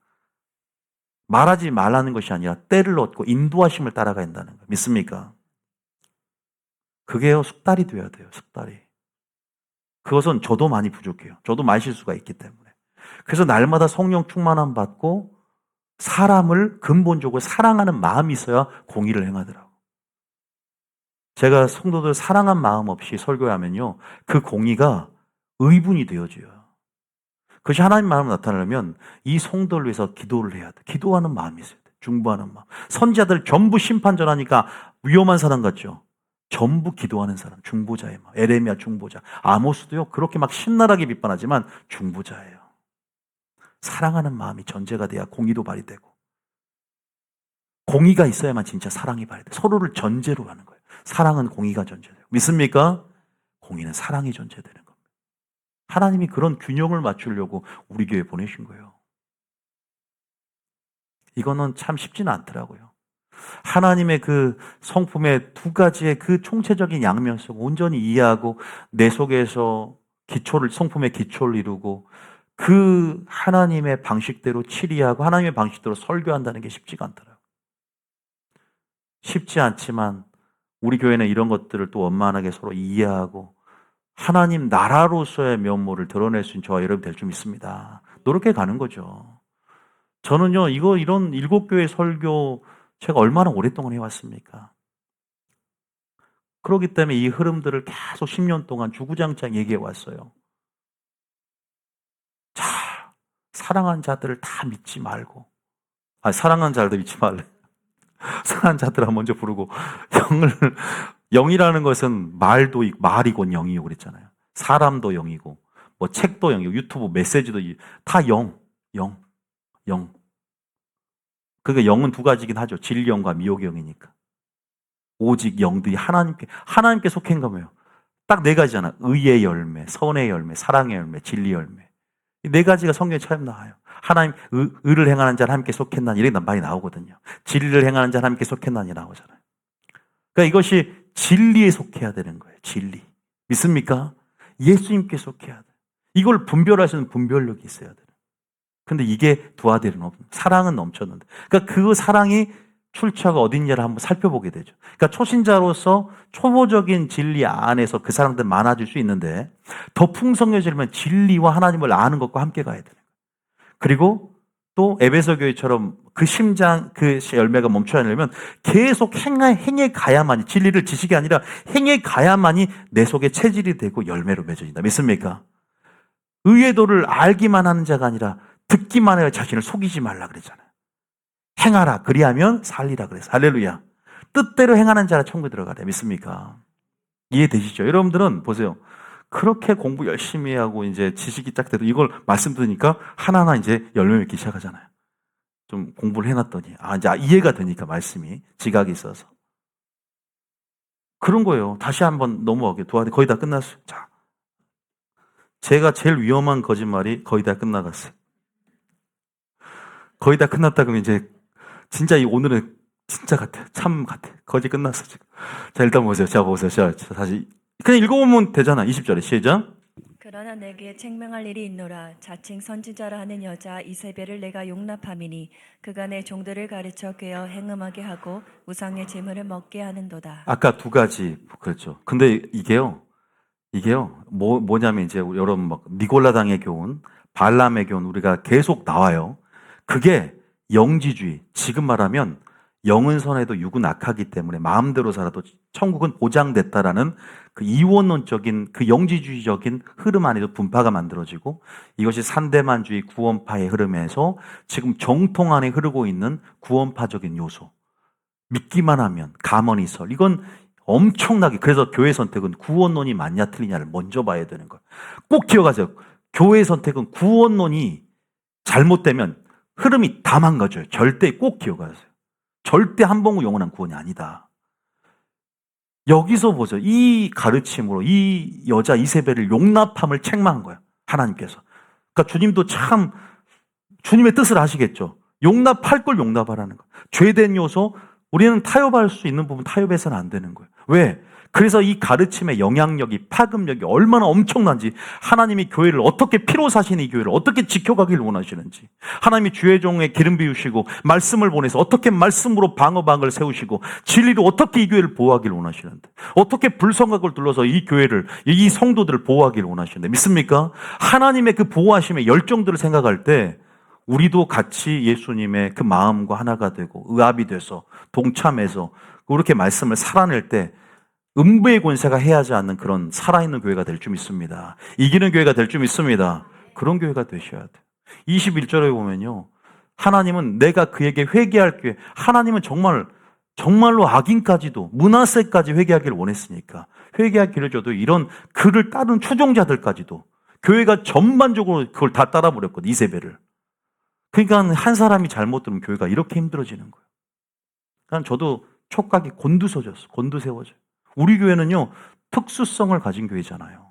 S1: 말하지 말라는 것이 아니라 때를 얻고 인도하심을 따라가야 한다는 거예요. 믿습니까? 그게요, 숙달이 돼야 돼요. 숙달이. 그것은 저도 많이 부족해요. 저도 많이 실수가 있기 때문에. 그래서 날마다 성령 충만함 받고 사람을 근본적으로 사랑하는 마음이 있어야 공의를 행하더라고요. 제가 성도들 사랑한 마음 없이 설교하면요, 그 공의가 의분이 되어져요. 그것이 하나님 마음으로 나타나려면 이 성도를 위해서 기도를 해야 돼. 기도하는 마음이 있어야 돼. 중보하는 마음. 선지자들 전부 심판 전하니까 위험한 사람 같죠? 전부 기도하는 사람, 중보자의 마음. 에레미야 중보자. 아모스도요, 그렇게 막 신랄하게 비판하지만 중보자예요. 사랑하는 마음이 전제가 돼야 공의도 발휘되고, 공의가 있어야만 진짜 사랑이 발휘돼. 서로를 전제로 하는 거예요. 사랑은 공의가 전제돼요. 믿습니까? 공의는 사랑이 전제되는 겁니다. 하나님이 그런 균형을 맞추려고 우리 교회에 보내신 거예요. 이거는 참 쉽지는 않더라고요. 하나님의 그 성품의 두 가지의 그 총체적인 양면성 온전히 이해하고 내 속에서 성품의 기초를 이루고 그 하나님의 방식대로 치리하고 하나님의 방식대로 설교한다는 게 쉽지가 않더라고요. 쉽지 않지만 우리 교회는 이런 것들을 또 원만하게 서로 이해하고 하나님 나라로서의 면모를 드러낼 수 있는 저와 여러분 될 줄 믿습니다. 노력해 가는 거죠. 저는요, 이런 7교회 설교 제가 얼마나 오랫동안 해왔습니까? 그렇기 때문에 이 흐름들을 계속 10년 동안 주구장창 얘기해 왔어요. 자, 사랑한 자들을 다 믿지 말고, 사랑한 자들 믿지 말래. 사랑한 자들아 먼저 부르고, 영이라는 것은 말이고 영이요 그랬잖아요. 사람도 영이고, 뭐 책도 영이고, 유튜브 메시지도 다 영. 그러니까 영은 두 가지긴 하죠. 진리영과 미혹의 영이니까. 오직 영들이 하나님께 속한 거예요. 딱 네 가지잖아. 의의 열매, 선의 열매, 사랑의 열매, 진리 열매. 이 네 가지가 성경에 처음 나와요. 하나님, 의를 행하는 자는 하나님께 속했나니, 이렇게 많이 나오거든요. 진리를 행하는 자는 하나님께 속했나니 나오잖아요. 그러니까 이것이 진리에 속해야 되는 거예요. 진리. 믿습니까? 예수님께 속해야 돼. 이걸 분별할 수 있는 분별력이 있어야 돼요. 근데 이게 두 아들은 없는, 사랑은 넘쳤는데. 그러니까 그 사랑이 출처가 어딘지를 한번 살펴보게 되죠. 그러니까 초신자로서 초보적인 진리 안에서 그 사람들 많아질 수 있는데 더 풍성해지려면 진리와 하나님을 아는 것과 함께 가야 돼요. 그리고 또 에베소 교회처럼 그 심장, 그 열매가 멈춰야 하려면 계속 행해 가야만이, 진리를 지식이 아니라 행해 가야만이 내 속에 체질이 되고 열매로 맺어진다. 믿습니까? 의의 도를 알기만 하는 자가 아니라 듣기만 해야 자신을 속이지 말라 그랬잖아요. 행하라. 그리하면 살리라 그랬어요. 할렐루야. 뜻대로 행하는 자라 천국에 들어가래. 믿습니까? 이해되시죠? 여러분들은 보세요. 그렇게 공부 열심히 하고 이제 지식이 딱 돼도 이걸 말씀 들으니까 하나하나 이제 열매 맺기 시작하잖아요. 좀 공부를 해놨더니 이제 이해가 되니까 말씀이 지각이 있어서 그런 거예요. 다시 한번 넘어가게 도와드. 거의 다 끝났어요. 자, 제가 제일 위험한 거짓말이 거의 다 끝나갔어요. 거의 다 끝났다 그러면 이제 진짜 오늘은 진짜 같아. 참 같아. 거짓 끝났어 지금. 자, 일단 보세요. 자, 보세요. 자, 다시 그냥 읽어보면 되잖아. 20절에 시작.
S2: 그러나 내게 책명할 일이 있노라. 자칭 선지자라 하는 여자 이세벨을 내가 용납함이니 그가 내 종들을 가르쳐 꿰어 행음하게 하고 우상의 제물을 먹게 하는도다.
S1: 아까 두 가지 그렇죠. 근데 이게요 뭐냐면 이제 여러분 막 니골라당의 교훈, 발람의 교훈 우리가 계속 나와요. 그게 영지주의. 지금 말하면 영은 선해도 육은 악하기 때문에 마음대로 살아도 천국은 보장됐다라는 그 이원론적인 그 영지주의적인 흐름 안에도 분파가 만들어지고 이것이 산대만주의 구원파의 흐름에서 지금 정통 안에 흐르고 있는 구원파적인 요소. 믿기만 하면 가머니설. 이건 엄청나게, 그래서 교회 선택은 구원론이 맞냐 틀리냐를 먼저 봐야 되는 거예요. 꼭 기억하세요. 교회 선택은 구원론이 잘못되면 흐름이 다 망가져요. 절대 꼭 기억하세요. 절대 한 번 영원한 구원이 아니다. 여기서 보세요. 이 가르침으로 이 여자 이세벨을 용납함을 책망한 거예요. 하나님께서. 그러니까 주님도 참 주님의 뜻을 아시겠죠. 용납할 걸 용납하라는 거예요. 죄된 요소, 우리는 타협할 수 있는 부분 타협해서는 안 되는 거예요. 왜? 그래서 이 가르침의 영향력이, 파급력이 얼마나 엄청난지, 하나님이 교회를 어떻게 피로 사신 이 교회를 어떻게 지켜가길 원하시는지, 하나님이 주의 종에 기름 비우시고 말씀을 보내서 어떻게 말씀으로 방어방을 세우시고 진리로 어떻게 이 교회를 보호하길 원하시는데, 어떻게 불성각을 둘러서 이 교회를, 이 성도들을 보호하길 원하시는데, 믿습니까? 하나님의 그 보호하심의 열정들을 생각할 때 우리도 같이 예수님의 그 마음과 하나가 되고 의합이 돼서 동참해서 그렇게 말씀을 살아낼 때 음부의 권세가 해하지 않는 그런 살아있는 교회가 될 줄 믿습니다. 이기는 교회가 될 줄 믿습니다. 그런 교회가 되셔야 돼요. 21절에 보면요, 하나님은 내가 그에게 회개할 교회, 하나님은 정말로 악인까지도 므낫세까지 회개하기를 원했으니까 회개할 길을 줘도 이런 그를 따르는 추종자들까지도 교회가 전반적으로 그걸 다 따라버렸거든요. 이세벨을. 그러니까 한 사람이 잘못 들으면 교회가 이렇게 힘들어지는 거예요. 그러니까 저도 촉각이 곤두세워져요. 우리 교회는요, 특수성을 가진 교회잖아요.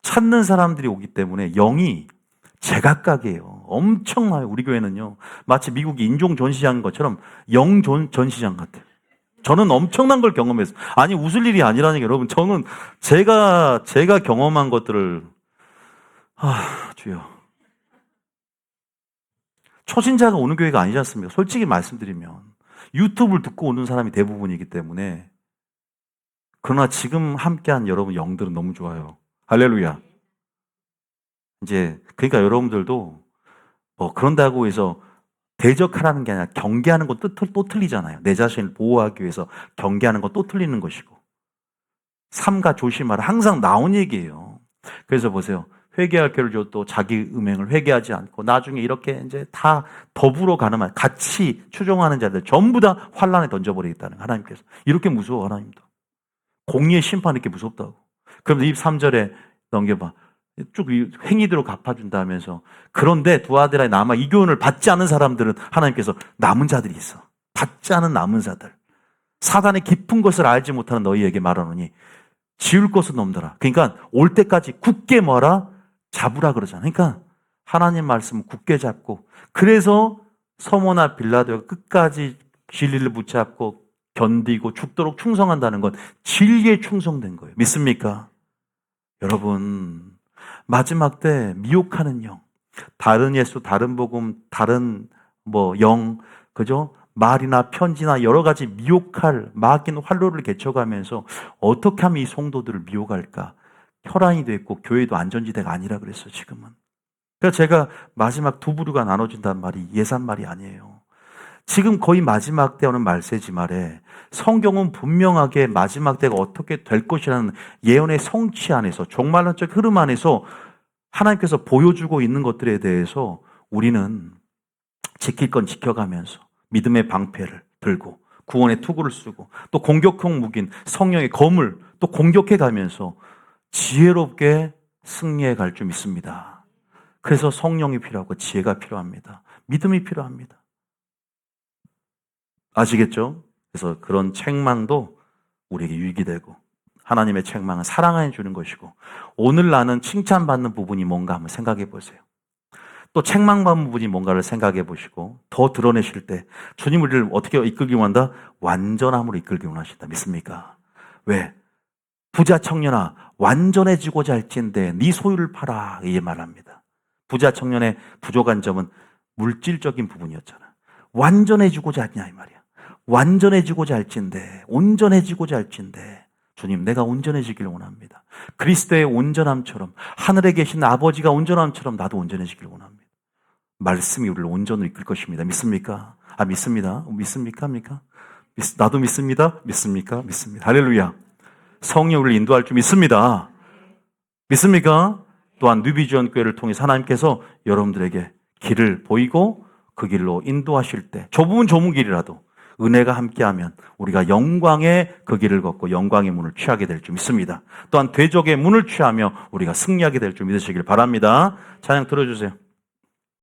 S1: 찾는 사람들이 오기 때문에 영이 제각각이에요. 엄청나요. 우리 교회는요, 마치 미국이 인종 전시장인 것처럼 영 전시장 같아요. 저는 엄청난 걸 경험했어요. 아니, 웃을 일이 아니라는 게, 여러분, 저는 제가 경험한 것들을, 주여. 초신자가 오는 교회가 아니지 않습니까? 솔직히 말씀드리면 유튜브를 듣고 오는 사람이 대부분이기 때문에. 그러나 지금 함께한 여러분 영들은 너무 좋아요. 할렐루야. 이제 그러니까 여러분들도 뭐 그런다고 해서 대적하라는 게 아니라 경계하는 건 또 틀리잖아요. 내 자신을 보호하기 위해서 경계하는 건 또 틀리는 것이고, 삼가 조심하라 항상 나온 얘기예요. 그래서 보세요. 회개할 기회를 줘도 자기 음행을 회개하지 않고 나중에 이렇게 이제 다 더불어 가는 말, 같이 추종하는 자들 전부 다 환란에 던져버리겠다는 하나님께서. 이렇게 무서워, 하나님도. 공의의 심판 이렇게 무섭다고. 그럼 23절에 넘겨봐. 쭉 행위대로 갚아준다 하면서, 그런데 두 아들의 남아 이 교훈을 받지 않은 사람들은 하나님께서 남은 자들이 있어. 받지 않은 남은 자들. 사단의 깊은 것을 알지 못하는 너희에게 말하노니 지울 것은 없더라. 그러니까 올 때까지 굳게 뭐라? 잡으라 그러잖아요. 그러니까 하나님 말씀 굳게 잡고, 그래서 서모나 빌라도가 끝까지 진리를 붙잡고 견디고 죽도록 충성한다는 건 진리에 충성된 거예요. 믿습니까? 여러분, 마지막 때 미혹하는 영, 다른 예수, 다른 복음, 다른 영, 그죠? 말이나 편지나 여러 가지 미혹할 막힌 활로를 개쳐가면서 어떻게 하면 이 성도들을 미혹할까? 혈안이 됐고 교회도 안전지대가 아니라 그랬어요, 지금은. 그래서 제가 마지막 두 부류가 나눠진다는 말이 예산말이 아니에요. 지금 거의 마지막 때 오는 말세지 말에 성경은 분명하게 마지막 때가 어떻게 될 것이라는 예언의 성취 안에서, 종말론적 흐름 안에서 하나님께서 보여주고 있는 것들에 대해서 우리는 지킬 건 지켜가면서 믿음의 방패를 들고 구원의 투구를 쓰고 또 공격형 무기인 성령의 검을 또 공격해 가면서 지혜롭게 승리해 갈 줄 믿습니다. 그래서 성령이 필요하고 지혜가 필요합니다. 믿음이 필요합니다. 아시겠죠? 그래서 그런 책망도 우리에게 유익이 되고, 하나님의 책망은 사랑해 주는 것이고, 오늘 나는 칭찬받는 부분이 뭔가 한번 생각해 보세요. 또 책망받는 부분이 뭔가를 생각해 보시고 더 드러내실 때 주님 우리를 어떻게 이끌기 원한다? 완전함으로 이끌기 원하신다. 믿습니까? 왜? 부자 청년아 완전해지고자 할진대 네 소유를 팔아, 이 말합니다. 부자 청년의 부족한 점은 물질적인 부분이었잖아. 완전해지고자 하냐 이 말이야. 완전해지고자 할진대, 온전해지고자 할진대, 주님 내가 온전해지기를 원합니다. 그리스도의 온전함처럼, 하늘에 계신 아버지가 온전함처럼 나도 온전해지기를 원합니다. 말씀이 우리를 온전으로 이끌 것입니다. 믿습니까? 믿습니다. 믿습니까? 나도 믿습니다. 믿습니까? 믿습니다. 할렐루야. 성령이 우리를 인도할 줄 믿습니다. 믿습니까? 또한 뉴비전 교회를 통해서 하나님께서 여러분들에게 길을 보이고 그 길로 인도하실 때 좁은 길이라도 은혜가 함께하면 우리가 영광의 그 길을 걷고 영광의 문을 취하게 될 줄 믿습니다. 또한 대적의 문을 취하며 우리가 승리하게 될 줄 믿으시길 바랍니다. 찬양 들어주세요.